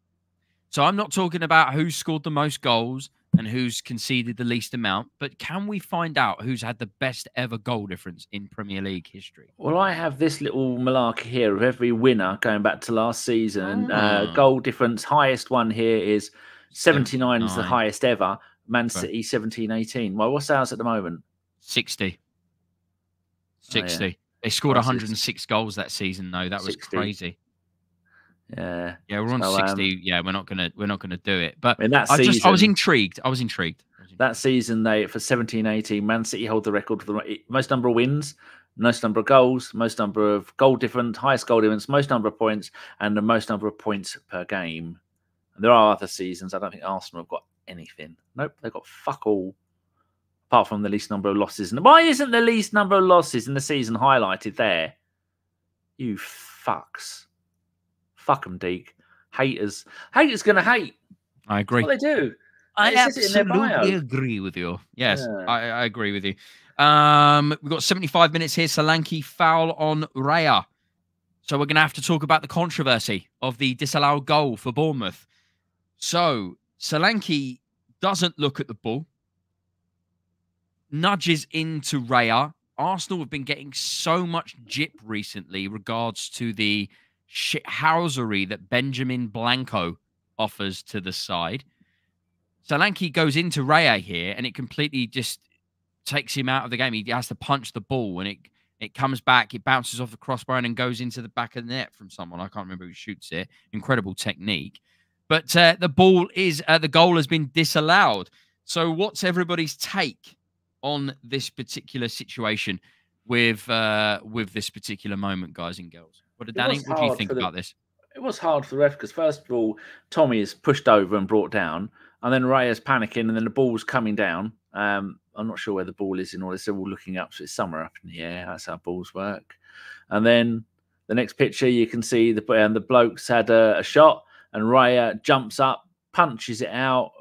[SPEAKER 2] So I'm not talking about who's scored the most goals and who's conceded the least amount, but can we find out who's had the best ever goal difference in Premier League history?
[SPEAKER 3] Well, I have this little malarkey here of every winner going back to last season. Goal difference, highest one here is 79 is the highest ever. Man City 17-18. Well, what's ours at the moment?
[SPEAKER 2] 60. 60. Oh, yeah. They scored 106 goals that season, though. That was 60. Crazy.
[SPEAKER 3] Yeah,
[SPEAKER 2] we're on 60. Yeah, we're not gonna do it. But
[SPEAKER 3] in that season,
[SPEAKER 2] I was intrigued.
[SPEAKER 3] That season, for 17-18, Man City hold the record for the most number of wins, most number of goals, most number of goal difference, highest goal difference, most number of points, and the most number of points per game. And there are other seasons. I don't think Arsenal have got anything. Nope, they've got fuck all. Apart from the least number of losses. And why isn't the least number of losses in the season highlighted there? You fucks. Fuck them, Deke. Haters. Haters going to hate.
[SPEAKER 2] I agree.
[SPEAKER 3] That's what they do.
[SPEAKER 2] I absolutely agree with you. Yes, yeah. I agree with you. We've got 75 minutes here. Solanke foul on Raya. So we're going to have to talk about the controversy of the disallowed goal for Bournemouth. So Solanke doesn't look at the ball. Nudges into Raya. Arsenal have been getting so much jip recently regards to the shithousery that Benjamin Blanco offers to the side. Solanke goes into Raya here and it completely just takes him out of the game. He has to punch the ball and it comes back, it bounces off the crossbar and then goes into the back of the net from someone. I can't remember who shoots it. Incredible technique. But the goal has been disallowed. So what's everybody's take on this particular situation with this particular moment, guys and girls? Danny, what do you think about this?
[SPEAKER 3] It was hard for the ref because first of all, Tommy is pushed over and brought down, and then Raya's panicking, and then the ball's coming down. I'm not sure where the ball is in all this. They're all looking up, so it's somewhere up in the air. That's how balls work. And then the next picture, you can see the bloke's had a shot, and Raya jumps up, punches it out.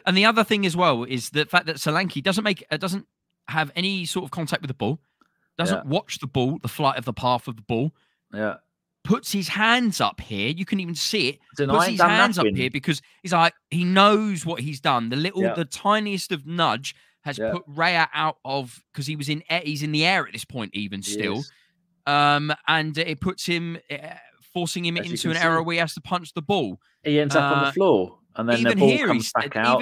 [SPEAKER 2] And the other thing as well is the fact that Solanke doesn't have any sort of contact with the ball, doesn't watch the ball, the flight of the path of the ball.
[SPEAKER 3] Yeah.
[SPEAKER 2] Puts his hands up here. You can even see it. Puts his hands up here because he's like, he knows what he's done. The tiniest of nudge has put Raya out of, because he's in the air at this point, even still. And it puts him, forcing him into an error where he has to punch the ball.
[SPEAKER 3] He ends up on the floor, and then the ball comes back out.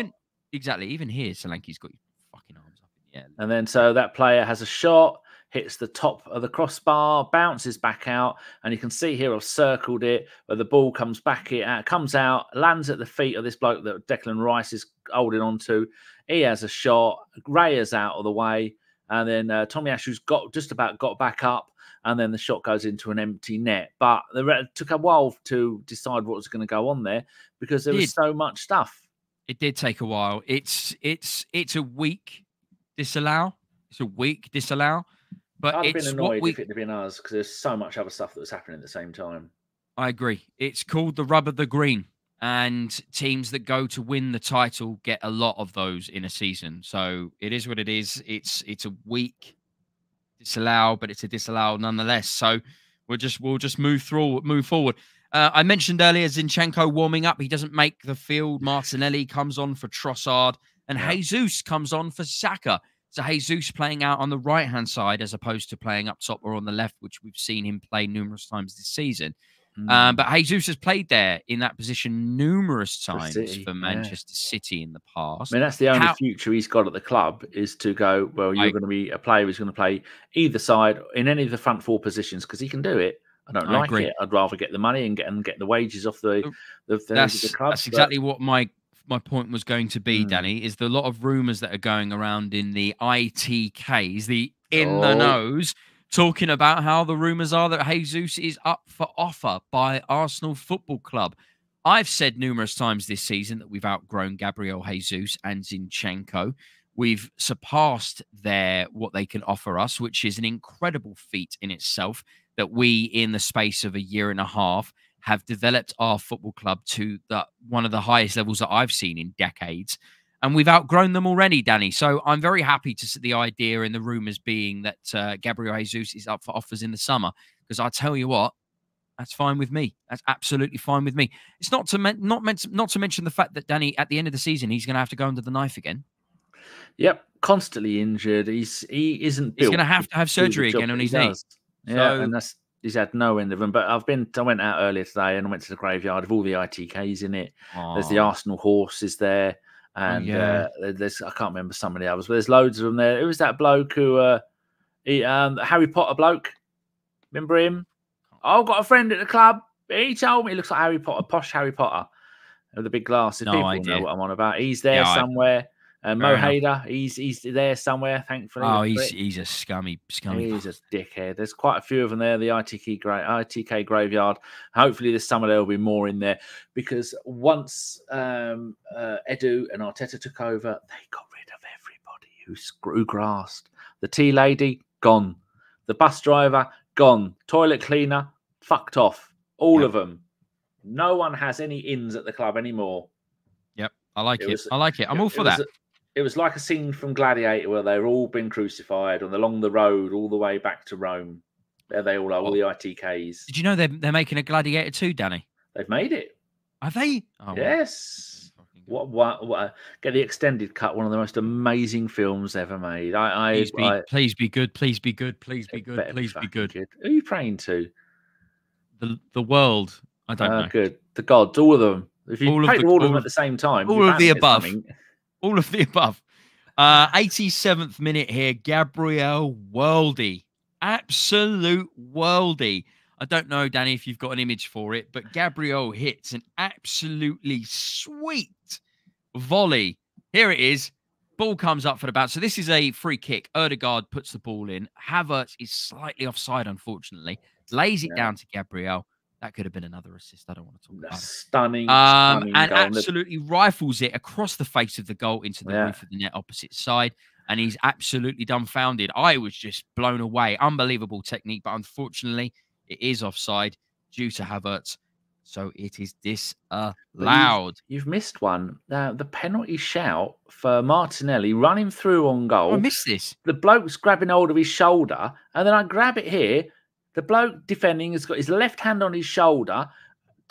[SPEAKER 2] Even here, Solanke's got his fucking arms up in the air.
[SPEAKER 3] And then so that player has a shot, hits the top of the crossbar, bounces back out, and you can see here I've circled it, where the ball comes back, comes out, lands at the feet of this bloke that Declan Rice is holding on to. He has a shot, Raya's out of the way, and then Tomiyasu's just about got back up, and then the shot goes into an empty net. But it took a while to decide what was going to go on there because there was so much stuff.
[SPEAKER 2] It did take a while. It's a weak disallow. It's a weak disallow. But
[SPEAKER 3] I'd have been annoyed if it had been us because there's so much other stuff that was happening at the same time.
[SPEAKER 2] I agree. It's called the rub of the green, and teams that go to win the title get a lot of those in a season. So it is what it is. It's a weak disallow, but it's a disallow nonetheless. So we'll just move forward. I mentioned earlier Zinchenko warming up. He doesn't make the field. Martinelli comes on for Trossard, and Jesus comes on for Saka. So Jesus playing out on the right-hand side as opposed to playing up top or on the left, which we've seen him play numerous times this season. But Jesus has played there in that position numerous times for Manchester City in the past.
[SPEAKER 3] I mean, that's the only future he's got at the club is to go, well, you're going to be a player who's going to play either side in any of the front four positions because he can do it. I don't like it. I'd rather get the money and get the wages off the club.
[SPEAKER 2] That's exactly what my point was going to be, Danny, is the lot of rumours that are going around in the ITKs, the the nose, talking about how the rumours are that Jesus is up for offer by Arsenal Football Club. I've said numerous times this season that we've outgrown Gabriel Jesus and Zinchenko. We've surpassed what they can offer us, which is an incredible feat in itself, that we, in the space of a year and a half, have developed our football club to one of the highest levels that I've seen in decades. And we've outgrown them already, Danny. So I'm very happy to see the idea and the rumours being that Gabriel Jesus is up for offers in the summer. Because I tell you what, that's fine with me. That's absolutely fine with me. It's not to mention the fact that, Danny, at the end of the season, he's going to have to go under the knife again.
[SPEAKER 3] Yep, constantly injured. He isn't.
[SPEAKER 2] He's going to have surgery again on his knee.
[SPEAKER 3] Yeah, and he's had no end of them. But I went out earlier today and I went to the graveyard of all the ITKs in it. There's the Arsenal horses there, and there's I can't remember some of the others, but there's loads of them there. It was that bloke who, Harry Potter bloke. Remember him? I've got a friend at the club. He told me he looks like Harry Potter, posh Harry Potter, with the big glasses. People know what I'm on about. He's there somewhere. Mo Hader, he's there somewhere, thankfully.
[SPEAKER 2] Oh, he's a scummy.
[SPEAKER 3] He's a dickhead. There's quite a few of them there, the ITK graveyard. Hopefully this summer there will be more in there, because once Edu and Arteta took over, they got rid of everybody who screw-grassed. The tea lady, gone. The bus driver, gone. Toilet cleaner, fucked off. All of them. No one has any ins at the club anymore.
[SPEAKER 2] Yep, I like it. I like it. I'm all for that.
[SPEAKER 3] It was like a scene from Gladiator where they've all been crucified and along the road all the way back to Rome. There they all are, all the ITKs.
[SPEAKER 2] Did you know they're making a Gladiator 2, Danny?
[SPEAKER 3] They've made it.
[SPEAKER 2] Have they?
[SPEAKER 3] Oh, yes. What? Get the extended cut. One of the most amazing films ever made.
[SPEAKER 2] Please be good. Please be good. Please be good. Please be good.
[SPEAKER 3] Who are you praying to?
[SPEAKER 2] The world. I don't know.
[SPEAKER 3] Good. The gods. All of them. If you pray to all of them at the same time.
[SPEAKER 2] All of the above. All of the above. 87th minute here. Gabriel Worldy. Absolute worldy. I don't know, Danny, if you've got an image for it, but Gabriel hits an absolutely sweet volley. Here it is. Ball comes up for the bounce. So this is a free kick. Ødegaard puts the ball in. Havertz is slightly offside, unfortunately. Lays it down to Gabriel. That could have been another assist. I don't want to talk about it.
[SPEAKER 3] Stunning
[SPEAKER 2] and
[SPEAKER 3] goal.
[SPEAKER 2] Absolutely rifles it across the face of the goal into the roof of the net opposite side. And he's absolutely dumbfounded. I was just blown away. Unbelievable technique. But unfortunately, it is offside due to Havertz. So it is disallowed.
[SPEAKER 3] You've missed one. The penalty shout for Martinelli running through on goal.
[SPEAKER 2] I missed this.
[SPEAKER 3] The bloke's grabbing hold of his shoulder. And then I grab it here. The bloke defending has got his left hand on his shoulder.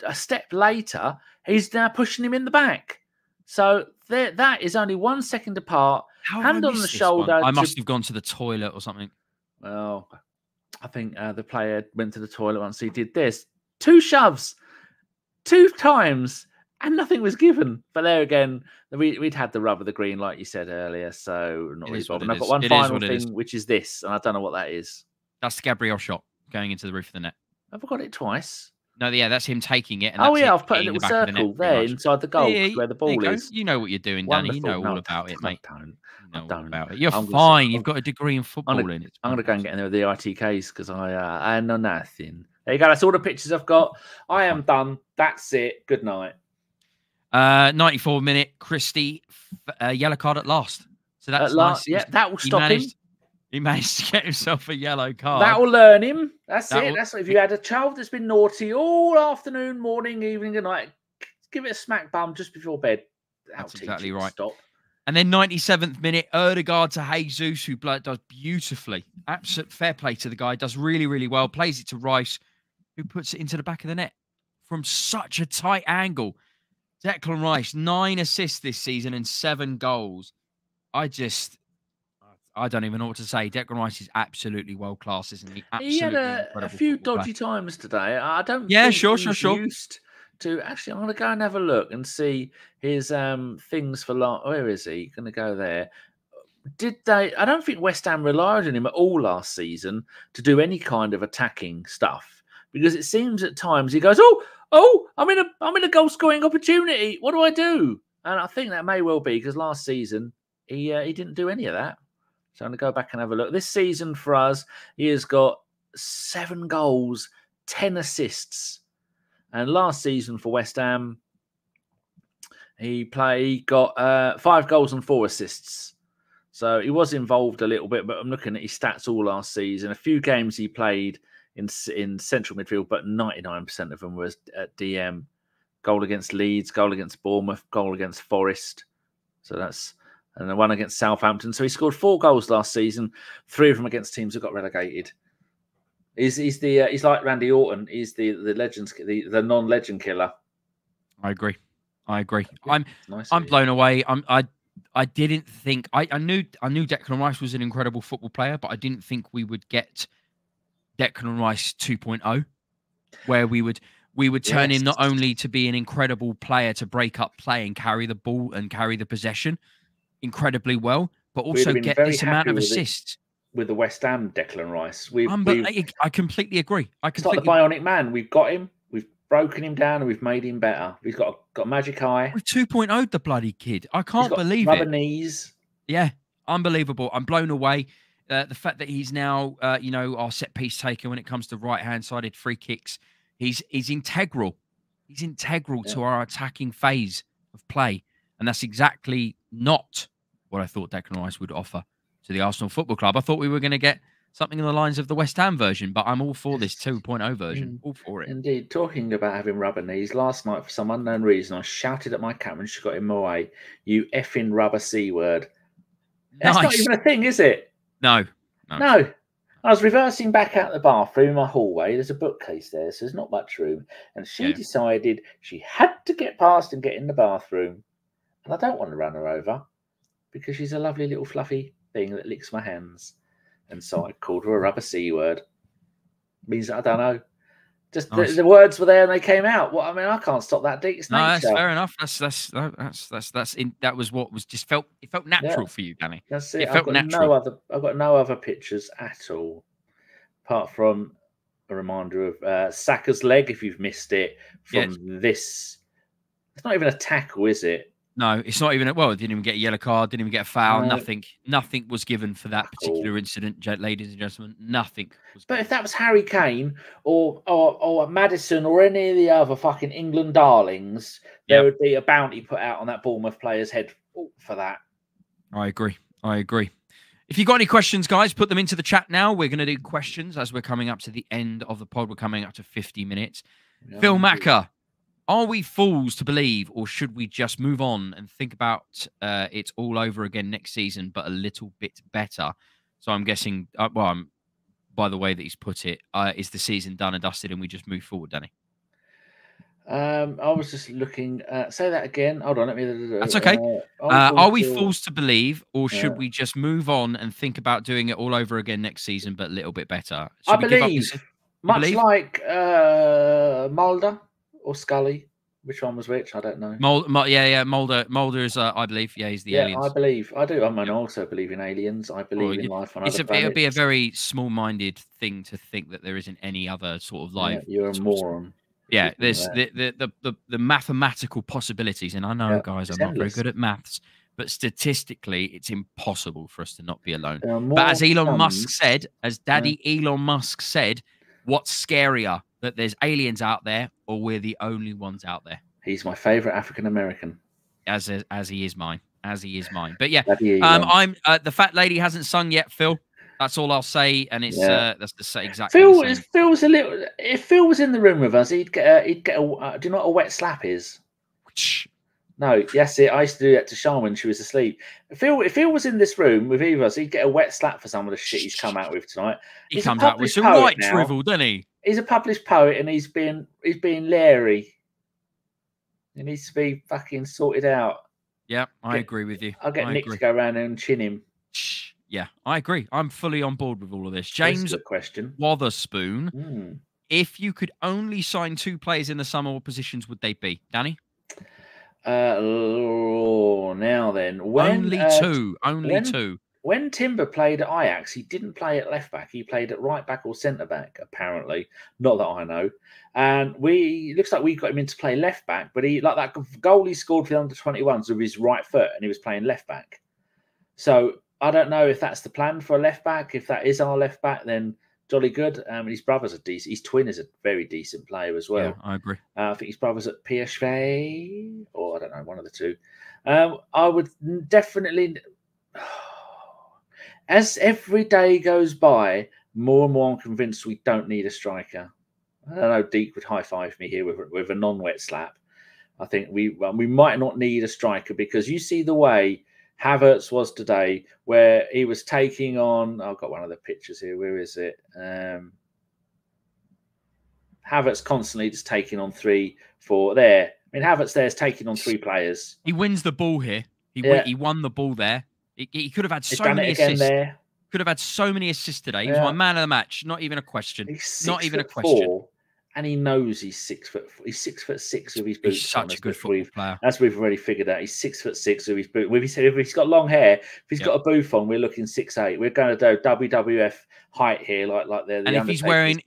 [SPEAKER 3] A step later, he's now pushing him in the back. So that is only 1 second apart. Hand on the shoulder.
[SPEAKER 2] I must have gone to the toilet or something.
[SPEAKER 3] Well, I think the player went to the toilet once he did this. 2 shoves, 2 times, and nothing was given. But there again, we'd had the rub of the green, like you said earlier. So not really bothered. I've got one final thing, which is this, and I don't know what that is.
[SPEAKER 2] That's the Gabriel shot going into the roof of the net.
[SPEAKER 3] Have I got it twice?
[SPEAKER 2] No, yeah, that's him taking it. And
[SPEAKER 3] Oh
[SPEAKER 2] that's
[SPEAKER 3] yeah,
[SPEAKER 2] it
[SPEAKER 3] I've put a
[SPEAKER 2] hitting
[SPEAKER 3] little
[SPEAKER 2] the back of the net
[SPEAKER 3] circle
[SPEAKER 2] pretty
[SPEAKER 3] there
[SPEAKER 2] much.
[SPEAKER 3] inside the goal
[SPEAKER 2] Yeah,
[SPEAKER 3] where the
[SPEAKER 2] there you
[SPEAKER 3] ball
[SPEAKER 2] go.
[SPEAKER 3] is.
[SPEAKER 2] You know what you're doing, Danny. You know all about it, mate.
[SPEAKER 3] Don't.
[SPEAKER 2] You
[SPEAKER 3] I
[SPEAKER 2] know all
[SPEAKER 3] don't.
[SPEAKER 2] about it. You're
[SPEAKER 3] I'm
[SPEAKER 2] fine.
[SPEAKER 3] gonna,
[SPEAKER 2] You've got a degree in footballing.
[SPEAKER 3] I'm gonna go and get in there with the ITKs because I know nothing. There you go. That's all the pictures I've got. I am done. That's it. Good night.
[SPEAKER 2] 94-minute Christie yellow card at last. So that's nice.
[SPEAKER 3] Yeah, that will stop him.
[SPEAKER 2] He managed to get himself a yellow card.
[SPEAKER 3] That will learn him. That's it. That's what, if you had a child that's been naughty all afternoon, morning, evening, and night, give it a smack bum just before bed.
[SPEAKER 2] That's exactly right.
[SPEAKER 3] Stop.
[SPEAKER 2] And then 97th minute, Erdegaard to Jesus, who does beautifully. Absolute fair play to the guy. Does really, really well. Plays it to Rice, who puts it into the back of the net from such a tight angle. Declan Rice, 9 assists this season and 7 goals. I don't even know what to say. Declan Rice is absolutely world class, isn't he?
[SPEAKER 3] He had a few dodgy times today. I don't.
[SPEAKER 2] Yeah,
[SPEAKER 3] think
[SPEAKER 2] sure.
[SPEAKER 3] Used to actually, I'm going to go and have a look and see his things for. Where is he? Going to go there. Did they? I don't think West Ham relied on him at all last season to do any kind of attacking stuff, because it seems at times he goes, "Oh, I'm in a goal scoring opportunity. What do I do?" And I think that may well be because last season he didn't do any of that. So I'm going to go back and have a look. This season for us, he has got 7 goals, 10 assists. And last season for West Ham, he got 5 goals and 4 assists. So he was involved a little bit, but I'm looking at his stats all last season. A few games he played in central midfield, but 99% of them was at DM. Goal against Leeds, goal against Bournemouth, goal against Forest. So that's... And the one against Southampton. So he scored 4 goals last season, 3 of them against teams that got relegated. He's like Randy Orton. He's the legends, the non-legend killer.
[SPEAKER 2] I agree.
[SPEAKER 3] Yeah,
[SPEAKER 2] I'm blown away. I didn't think I knew Declan Rice was an incredible football player, but I didn't think we would get Declan Rice 2.0, where we would turn him not only to be an incredible player to break up play and carry the ball and carry the possession incredibly well, but also get this amount of assists.
[SPEAKER 3] With the West Ham Declan Rice.
[SPEAKER 2] I completely agree.
[SPEAKER 3] It's like the Bionic Man. We've got him, we've broken him down, and we've made him better. We've got a magic eye.
[SPEAKER 2] We've 2.0'd the bloody kid. I can't believe
[SPEAKER 3] rubber
[SPEAKER 2] it.
[SPEAKER 3] Knees.
[SPEAKER 2] Yeah, unbelievable. I'm blown away. The fact that he's now, our set piece taker when it comes to right-hand-sided free kicks. He's integral. He's integral to our attacking phase of play. And that's exactly not what I thought Declan Rice would offer to the Arsenal Football Club. I thought we were going to get something in the lines of the West Ham version, but I'm all for this 2.0 version. All for it.
[SPEAKER 3] Indeed. Talking about having rubber knees, last night, for some unknown reason, I shouted at my cat when she got in my way, "You effing rubber C word." That's not even a thing, is it?
[SPEAKER 2] No.
[SPEAKER 3] I was reversing back out the bathroom in my hallway. There's a bookcase there, so there's not much room. And she decided she had to get past and get in the bathroom. And I don't want to run her over because she's a lovely little fluffy thing that licks my hands. And so I called her a rubber C word. Means that I don't know. Just the words were there and they came out. Well, I mean, I can't stop that. It's nature.
[SPEAKER 2] That's fair enough. That was what was just felt. It felt natural for you, Danny.
[SPEAKER 3] That's it.
[SPEAKER 2] It felt natural.
[SPEAKER 3] I've got no other pictures at all, apart from a reminder of Saka's leg. If you've missed it from this, it's not even a tackle, is it?
[SPEAKER 2] No, it's not even. Well, it didn't even get a yellow card. Didn't even get a foul. No. Nothing was given for that particular incident, ladies and gentlemen. Nothing.
[SPEAKER 3] But if that was Harry Kane or Maddison or any of the other fucking England darlings, there would be a bounty put out on that Bournemouth player's head for that. I
[SPEAKER 2] agree. If you've got any questions, guys, put them into the chat now. We're going to do questions as we're coming up to the end of the pod. We're coming up to 50 minutes. Yeah, Phil Macker. Are we fools to believe, or should we just move on and think about it all over again next season, but a little bit better? So I'm guessing, by the way that he's put it, is the season done and dusted and we just move forward, Danny?
[SPEAKER 3] I was just looking. Say that again. Hold on.
[SPEAKER 2] That's okay. Are we fools to believe, or should we just move on and think about doing it all over again next season, but a little bit better?
[SPEAKER 3] I believe. Like Mulder. Or Scully, which one was which? I don't know.
[SPEAKER 2] Mulder is, I believe, he's the aliens.
[SPEAKER 3] I believe. I do. I mean, I also believe in aliens. I believe in life on other planets.
[SPEAKER 2] It would be a very small-minded thing to think that there isn't any other sort of life.
[SPEAKER 3] You're a moron.
[SPEAKER 2] Yeah, there's the mathematical possibilities, and I know, guys, I'm not very good at maths, but statistically, it's impossible for us to not be alone. But as Elon Musk said, as Daddy Elon Musk said, what's scarier, that there's aliens out there, or we're the only ones out there?
[SPEAKER 3] He's my favourite African American.
[SPEAKER 2] As he is mine. As he is mine. But yeah, I'm the fat lady hasn't sung yet, Phil. That's all I'll say, and it's that's the same exactly.
[SPEAKER 3] Phil's a little. If Phil was in the room with us, he'd get a. Do you know what a wet slap is? No, yes, I used to do that to Sean when she was asleep. If Phil was in this room with either of us, he'd get a wet slap for some of the shit he's come out with tonight.
[SPEAKER 2] He comes out with some white drivel, doesn't he?
[SPEAKER 3] He's a published poet, and he's being Larry. He needs to be fucking sorted out.
[SPEAKER 2] Yeah, I agree with you.
[SPEAKER 3] I'll get Nick to go around and chin him.
[SPEAKER 2] Yeah, I agree. I'm fully on board with all of this. James Wotherspoon, if you could only sign 2 players in the summer, what positions would they be? Danny?
[SPEAKER 3] Now then.
[SPEAKER 2] Only two.
[SPEAKER 3] When Timber played at Ajax, he didn't play at left back. He played at right back or centre back, apparently. Not that I know. And looks like we got him in to play left back, but he, like that goal he scored for the under-21s with his right foot, and he was playing left back. So I don't know if that's the plan for a left back. If that is our left back, then jolly good. His brother's a decent. His twin is a very decent player as well.
[SPEAKER 2] Yeah, I agree.
[SPEAKER 3] I think his brother's at PSV, or I don't know, one of the two. I would definitely. As every day goes by, more and more I'm convinced we don't need a striker. I don't know, Deke would high-five me here with a non-wet slap. I think we might not need a striker, because you see the way Havertz was today, where he was taking on... I've got one of the pictures here. Where is it? Havertz constantly just taking on 3, 4 there. I mean, Havertz there is taking on 3 players.
[SPEAKER 2] He wins the ball here. He won the ball there. He could have had so many assists.
[SPEAKER 3] There.
[SPEAKER 2] Could have had so many assists today. He was my man of the match. Not even a question. Not even a
[SPEAKER 3] 4, and he knows he's 6 foot. He's 6'6" with his boots.
[SPEAKER 2] He's such a good football player.
[SPEAKER 3] That's what we've already figured out. He's 6'6" with his boots. If he's got long hair, if he's got a booth on, we're looking 6'8". We're going to do WWF height here, like they're.
[SPEAKER 2] And if he's wearing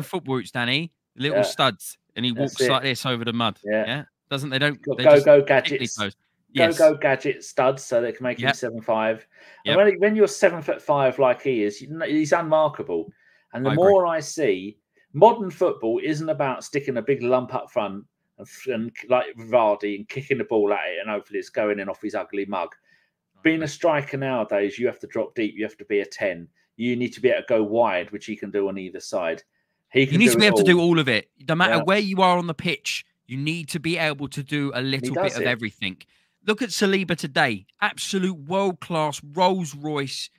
[SPEAKER 2] football boots, Danny, little studs, and he walks like this over the mud. Yeah. Doesn't they? Don't
[SPEAKER 3] go gadgets. Go gadget studs, so they can make him 7'5". And when you're 7'5" like he is, he's unmarkable. And the more I see, modern football isn't about sticking a big lump up front and like Vardy and kicking the ball at it, and hopefully it's going in off his ugly mug. Being a striker nowadays, you have to drop deep. You have to be a 10. You need to be able to go wide, which he can do on either side.
[SPEAKER 2] He needs to be able to do all of it. No matter where you are on the pitch, you need to be able to do a little bit of everything. Look at Saliba today. Absolute world-class, Rolls-Royce,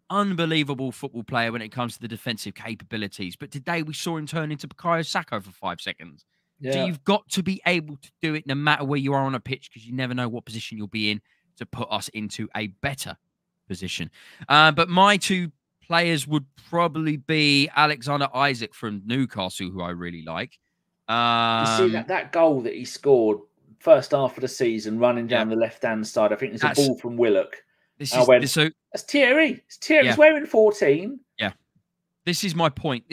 [SPEAKER 2] unbelievable football player when it comes to the defensive capabilities. But today we saw him turn into Bukayo Saka for 5 seconds. Yeah. So you've got to be able to do it no matter where you are on a pitch, because you never know what position you'll be in to put us into a better position. But my 2 players would probably be Alexander Isak from Newcastle, who I really like.
[SPEAKER 3] You see that goal that He first half of the season, running down the left-hand side. I think there's a ball from Willock. That's Thierry. It's Thierry. He's wearing 14.
[SPEAKER 2] Yeah. This is my point.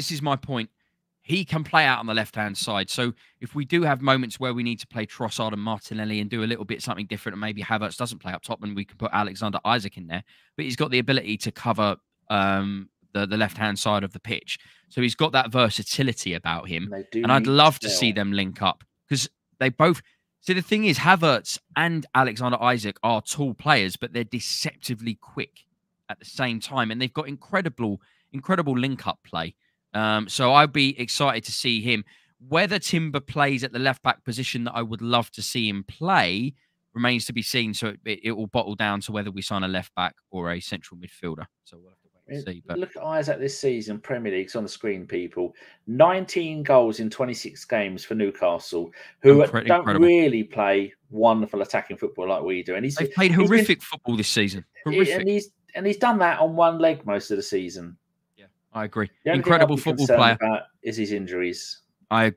[SPEAKER 2] He can play out on the left-hand side. So if we do have moments where we need to play Trossard and Martinelli and do a little bit something different, and maybe Havertz doesn't play up top, and we can put Alexander Isak in there. But he's got the ability to cover the left-hand side of the pitch. So he's got that versatility about him. And I'd love to see them link up, because they both... See, the thing is, Havertz and Alexander Isak are tall players, but they're deceptively quick at the same time. And they've got incredible link-up play. So I'd be excited to see him. Whether Timber plays at the left-back position that I would love to see him play remains to be seen. So it will bottle down to whether we sign a left-back or a central midfielder. So we'll have to wait and see. But
[SPEAKER 3] look at Isak this season, Premier League. It's on the screen, people. 19 goals in 26 games for Newcastle, who don't really play wonderful attacking football like we do. And
[SPEAKER 2] they've played horrific football this season. Horrific.
[SPEAKER 3] And he's done that on one leg most of the season.
[SPEAKER 2] Yeah, I agree. Incredible football player.
[SPEAKER 3] Is his injuries.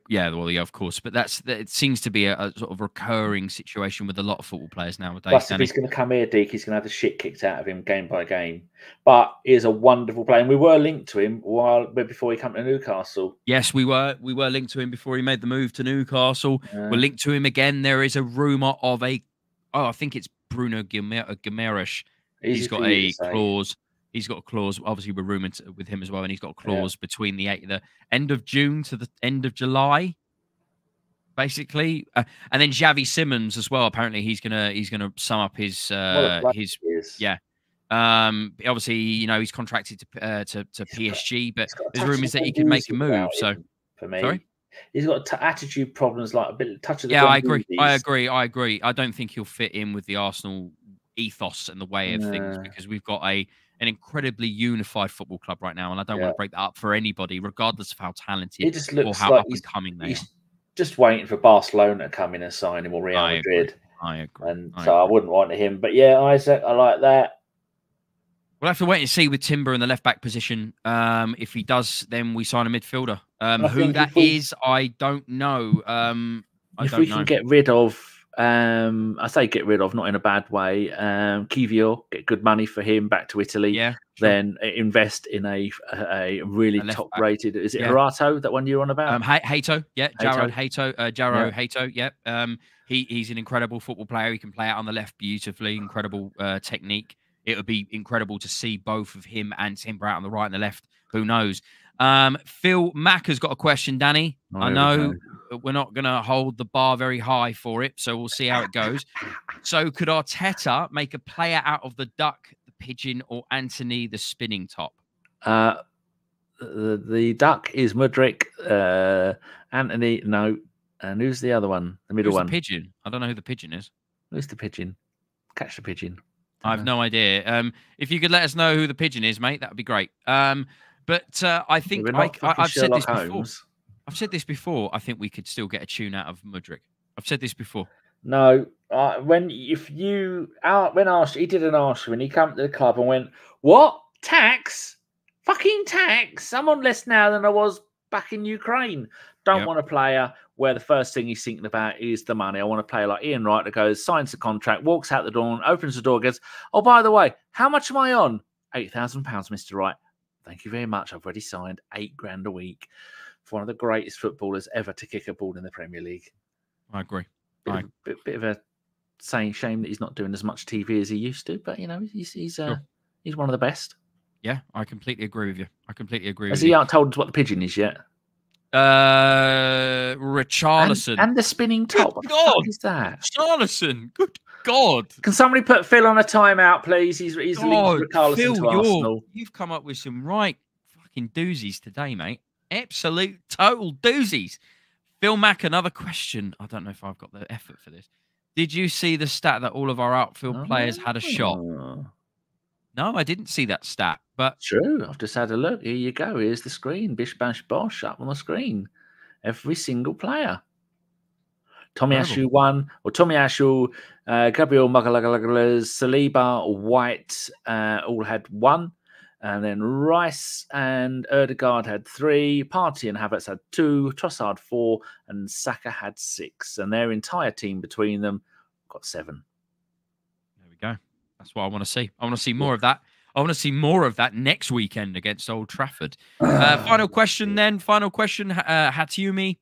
[SPEAKER 2] Yeah, of course, but it seems to be a sort of recurring situation with a lot of football players nowadays.
[SPEAKER 3] Plus, if he's going to come here, Deek, he's going to have the shit kicked out of him game by game. But he is a wonderful player, and we were linked to him before he came to Newcastle.
[SPEAKER 2] Yes, we were linked to him before he made the move to Newcastle. We're linked to him again. There is a rumor of I think it's Bruno Guimaraes. He's got a clause. He's got a clause. Obviously, we're rumored with him as well, and he's got a clause between the end of June to the end of July, basically. And then Xavi Simons as well. Apparently, he's gonna sum up his yeah. Obviously, he's contracted to PSG, but there's rumours that he could make a move. So,
[SPEAKER 3] for me, sorry? He's got attitude problems, like a bit touch of the.
[SPEAKER 2] Yeah, I agree. I don't think he'll fit in with the Arsenal ethos and the way of things, because we've got an incredibly unified football club right now, and I don't want to break that up for anybody, regardless of how talented
[SPEAKER 3] he just looks
[SPEAKER 2] or how
[SPEAKER 3] like
[SPEAKER 2] up and coming they are.
[SPEAKER 3] Just waiting for Barcelona to come in and sign him, or Real Madrid.
[SPEAKER 2] I agree.
[SPEAKER 3] And I wouldn't want him. But yeah, Isaac, I like that.
[SPEAKER 2] We'll have to wait and see with Timber in the left back position. If he does, then we sign a midfielder. Who that is, I don't know.
[SPEAKER 3] If we can get rid of, I say get rid of, not in a bad way. Kivior, get good money for him back to Italy.
[SPEAKER 2] Yeah. Sure.
[SPEAKER 3] Then invest in a really top-rated. Is it Harato, that one you're on about?
[SPEAKER 2] Hato, yeah, Jaro Hato, yeah. He's an incredible football player. He can play out on the left beautifully. Incredible technique. It would be incredible to see both of him and Timber out on the right and the left. Who knows? Phil Mack has got a question, Danny. I know we're not going to hold the bar very high for it, so we'll see how it goes. So could Arteta make a player out of the duck, the pigeon, or Anthony, the spinning top?
[SPEAKER 3] The duck is Mudryk. Anthony, no. And who's the other one? The middle one?
[SPEAKER 2] The pigeon. I don't know who the pigeon is.
[SPEAKER 3] Who's the pigeon? Catch the pigeon.
[SPEAKER 2] I have no idea. If you could let us know who the pigeon is, mate, that would be great. But I think I've said this before. I've said this before. I think we could still get a tune out of Mudryk. I've said this before.
[SPEAKER 3] No, when he did an Arsenal, when he came to the club and went, "What tax? Fucking tax! I'm on less now than I was back in Ukraine. Don't want a player where the first thing he's thinking about is the money. I want a player like Ian Wright that goes, signs the contract, walks out the door, and opens the door, goes, oh, by the way, how much am I on? £8,000, Mr. Wright. Thank you very much. I've already signed £8,000 a week for one of the greatest footballers ever to kick a ball in the Premier League."
[SPEAKER 2] I agree.
[SPEAKER 3] Bit of a shame that he's not doing as much TV as he used to, but he's one of the best.
[SPEAKER 2] Yeah, I completely agree with you.
[SPEAKER 3] Has he told us what the pigeon is yet?
[SPEAKER 2] Richarlison
[SPEAKER 3] and the spinning top. What the fuck is that?
[SPEAKER 2] Richarlison. Good God!
[SPEAKER 3] Can somebody put Phil on a timeout, please? He's linked Richarlison to Arsenal.
[SPEAKER 2] You've come up with some right fucking doozies today, mate. Absolute total doozies. Phil Mack, another question. I don't know if I've got the effort for this. Did you see the stat that all of our outfield players had a shot? No, I didn't see that stat. But
[SPEAKER 3] true. I've just had a look. Here you go. Here's the screen. Bish bash bosh up on the screen. Every single player. Tomiyasu won, or Tomiyasu, Gabriel Magalhaes, Saliba, White all had 1. And then Rice and Ødegaard had 3. Partey and Havertz had 2. Trossard 4. And Saka had 6. And their entire team between them got 7.
[SPEAKER 2] There we go. That's what I want to see. I want to see more of that. I want to see more of that next weekend against Old Trafford. Final question, Hatumi.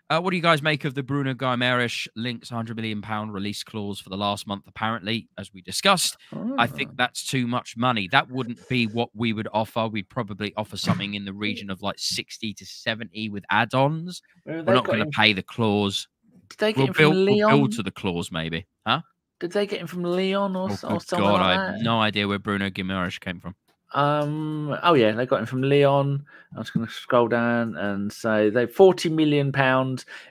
[SPEAKER 2] What do you guys make of the Bruno Guimaraes links £100 million release clause for the last month, apparently, as we discussed? I think that's too much money. That wouldn't be what we would offer. We'd probably offer something in the region of like 60 to 70 with add-ons. We're not going to pay the clause.
[SPEAKER 3] Did they get him from Lyon?
[SPEAKER 2] We'll build to the clause, maybe. Huh?
[SPEAKER 3] Did they get him from Lyon or something like that?
[SPEAKER 2] I have no idea where Bruno Guimaraes came from.
[SPEAKER 3] Oh yeah, they got him from Lyon. I was going to scroll down and say they £40 million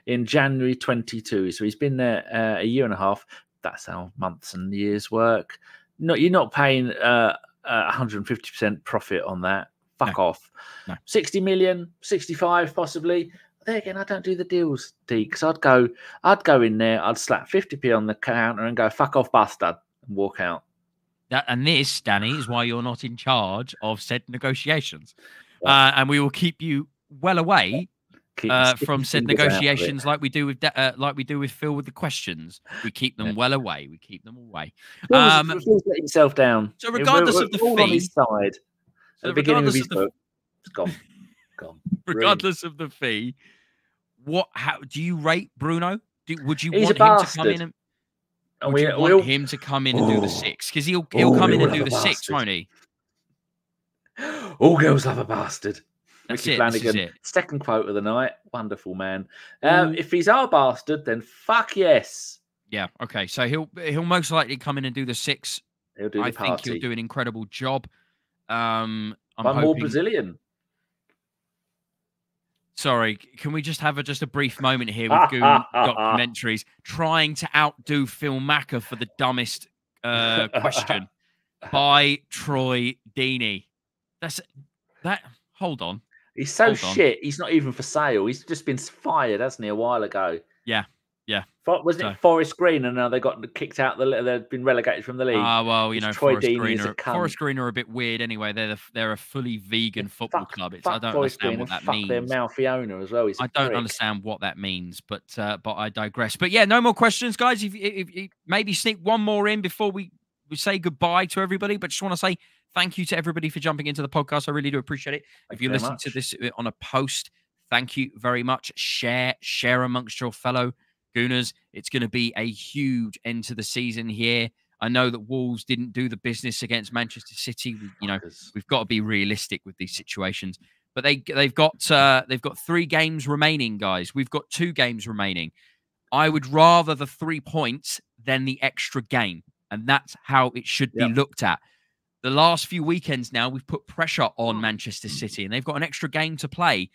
[SPEAKER 3] in January 22. So he's been there a year and a half. That's how months and years work. No, you're not paying 150% profit on that. Fuck off.
[SPEAKER 2] No.
[SPEAKER 3] 60 million, 65 possibly. There again, I don't do the deals, D, because I'd go in there, I'd slap 50p on the counter and go, fuck off, bastard, and walk out.
[SPEAKER 2] And this, Danny, is why you're not in charge of said negotiations. And we will keep you well away from said negotiations, like we do with Phil with the questions. We keep them well away. We keep them away.
[SPEAKER 3] Phil's let himself down.
[SPEAKER 2] So regardless of the
[SPEAKER 3] all
[SPEAKER 2] fee,
[SPEAKER 3] on his side at the beginning of his book, it's gone.
[SPEAKER 2] Regardless of the fee, how do you rate Bruno? Would you
[SPEAKER 3] He's
[SPEAKER 2] want him to come in and would you want him to come in and do the 6? Because he'll come in and do the 6, won't he?
[SPEAKER 3] All girls love a bastard.
[SPEAKER 2] That's
[SPEAKER 3] Ricky
[SPEAKER 2] it.
[SPEAKER 3] Flanagan,
[SPEAKER 2] This is it.
[SPEAKER 3] second quote of the night. Wonderful man. If he's our bastard, then fuck yes.
[SPEAKER 2] Yeah. Okay. So he'll most likely come in and do the 6.
[SPEAKER 3] He'll do the party.
[SPEAKER 2] I think he'll do an incredible job. I'm
[SPEAKER 3] One
[SPEAKER 2] hoping...
[SPEAKER 3] more Brazilian.
[SPEAKER 2] Sorry, can we just have just a brief moment here with Goon Documentaries trying to outdo Phil Macker for the dumbest question by Troy Deeney? Hold on.
[SPEAKER 3] He's so shit. He's not even for sale. He's just been fired, hasn't he, a while ago?
[SPEAKER 2] Yeah.
[SPEAKER 3] Wasn't it Forest Green? And now they got kicked out. They've been relegated from the league.
[SPEAKER 2] Well, you know,
[SPEAKER 3] Troy Deeney is a cunt.
[SPEAKER 2] Forest Green are a bit weird anyway. They're a fully vegan football club. I don't understand what that means.
[SPEAKER 3] Their mouthy owner as well.
[SPEAKER 2] I don't understand what that means, but I digress. But yeah, no more questions, guys. If maybe sneak one more in before we say goodbye to everybody. But just want to say thank you to everybody for jumping into the podcast. I really do appreciate it. If you listen to this on a post, thank you very much. Share amongst your fellow Gooners. It's going to be a huge end to the season here. I know that Wolves didn't do the business against Manchester City. We've got to be realistic with these situations. But they've got 3 games remaining, guys. We've got 2 games remaining. I would rather the 3 points than the extra game, and that's how it should be looked at. The last few weekends now, we've put pressure on Manchester City, and they've got an extra game to play.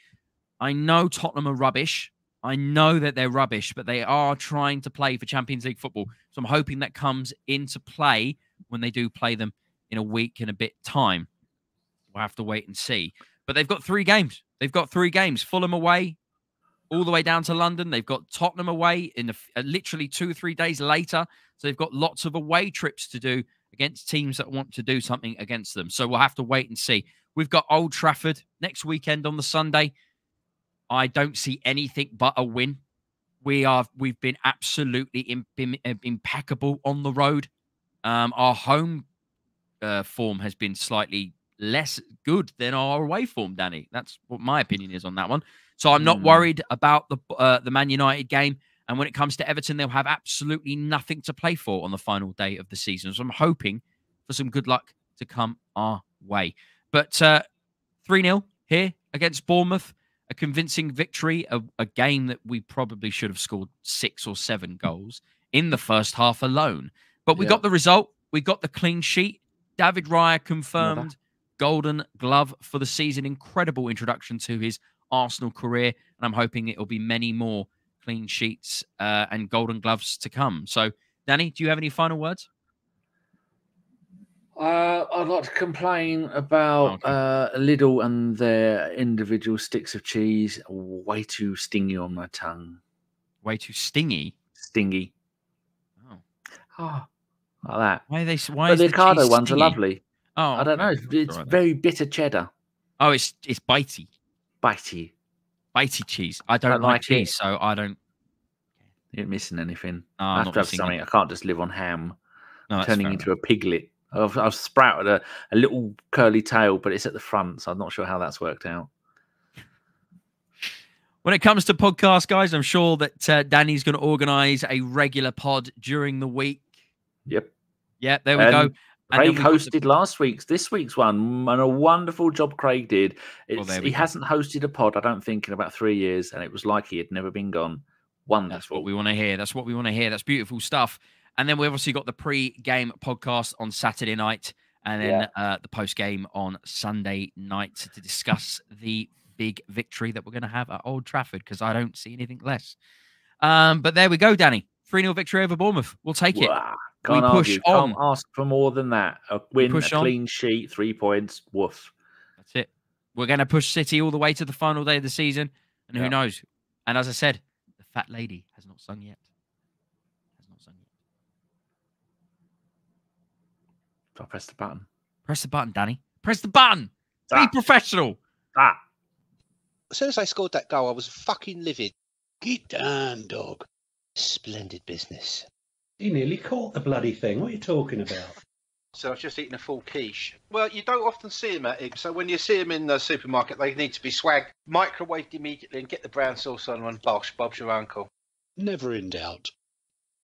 [SPEAKER 2] I know Tottenham are rubbish. I know that they're rubbish, but they are trying to play for Champions League football. So I'm hoping that comes into play when they do play them in a week and a bit time. We'll have to wait and see. But they've got 3 games. They've got 3 games. Fulham away, all the way down to London. They've got Tottenham away in literally 2 or 3 days later. So they've got lots of away trips to do against teams that want to do something against them. So we'll have to wait and see. We've got Old Trafford next weekend on the Sunday. I don't see anything but a win. We've been absolutely impeccable on the road. Our home form has been slightly less good than our away form, Danny. That's what my opinion is on that one. So I'm not worried about the Man United game. And when it comes to Everton, they'll have absolutely nothing to play for on the final day of the season. So I'm hoping for some good luck to come our way. But 3-0 here against Bournemouth. A convincing victory, a game that we probably should have scored 6 or 7 goals in the first half alone. But we got the result. We got the clean sheet. David Raya confirmed Golden Glove for the season. Incredible introduction to his Arsenal career. And I'm hoping it'll be many more clean sheets and Golden Gloves to come. So, Danny, do you have any final words?
[SPEAKER 3] I'd like to complain about Lidl and their individual sticks of cheese. Way too stingy on my tongue.
[SPEAKER 2] Way too stingy?
[SPEAKER 3] Stingy. Oh, like that.
[SPEAKER 2] Why are they?
[SPEAKER 3] But the Ocado ones are lovely.
[SPEAKER 2] Oh,
[SPEAKER 3] I don't know. It's very bitter cheddar.
[SPEAKER 2] Oh, it's bitey.
[SPEAKER 3] Bitey
[SPEAKER 2] cheese. I don't like cheese, so I don't.
[SPEAKER 3] You're missing anything.
[SPEAKER 2] No,
[SPEAKER 3] I have to have something. I can't just live on ham.
[SPEAKER 2] No,
[SPEAKER 3] turning into a piglet. I've sprouted a little curly tail, but it's at the front, so I'm not sure how that's worked out.
[SPEAKER 2] When it comes to podcasts, guys, I'm sure that Danny's going to organise a regular pod during the week.
[SPEAKER 3] Yep.
[SPEAKER 2] Yeah, there we go.
[SPEAKER 3] Craig hosted this week's one, and a wonderful job Craig did. He hasn't hosted a pod, I don't think, in about 3 years, and it was like he had never been gone. Wonderful.
[SPEAKER 2] That's what we want to hear. That's what we want to hear. That's beautiful stuff. And then we obviously got the pre-game podcast on Saturday night, and then the post-game on Sunday night to discuss the big victory that we're going to have at Old Trafford, because I don't see anything less. But there we go, Danny. 3-0 victory over Bournemouth. We'll take it.
[SPEAKER 3] Can't argue. Can't ask for more than that. A win, a clean sheet, 3 points. Woof.
[SPEAKER 2] That's it. We're going to push City all the way to the final day of the season, and who knows? And as I said, the fat lady has not sung yet.
[SPEAKER 3] So I press the button.
[SPEAKER 2] Press the button, Danny. Press the button. Be professional.
[SPEAKER 4] as soon as they scored that goal, I was fucking livid. Get down, dog. Splendid business.
[SPEAKER 5] He nearly caught the bloody thing. What are you talking about?
[SPEAKER 6] So I was just eating a full quiche. Well, you don't often see them at Ibs, so when you see them in the supermarket, they need to be swagged, microwaved immediately, and get the brown sauce on and bosh, Bob's your uncle.
[SPEAKER 4] Never in doubt.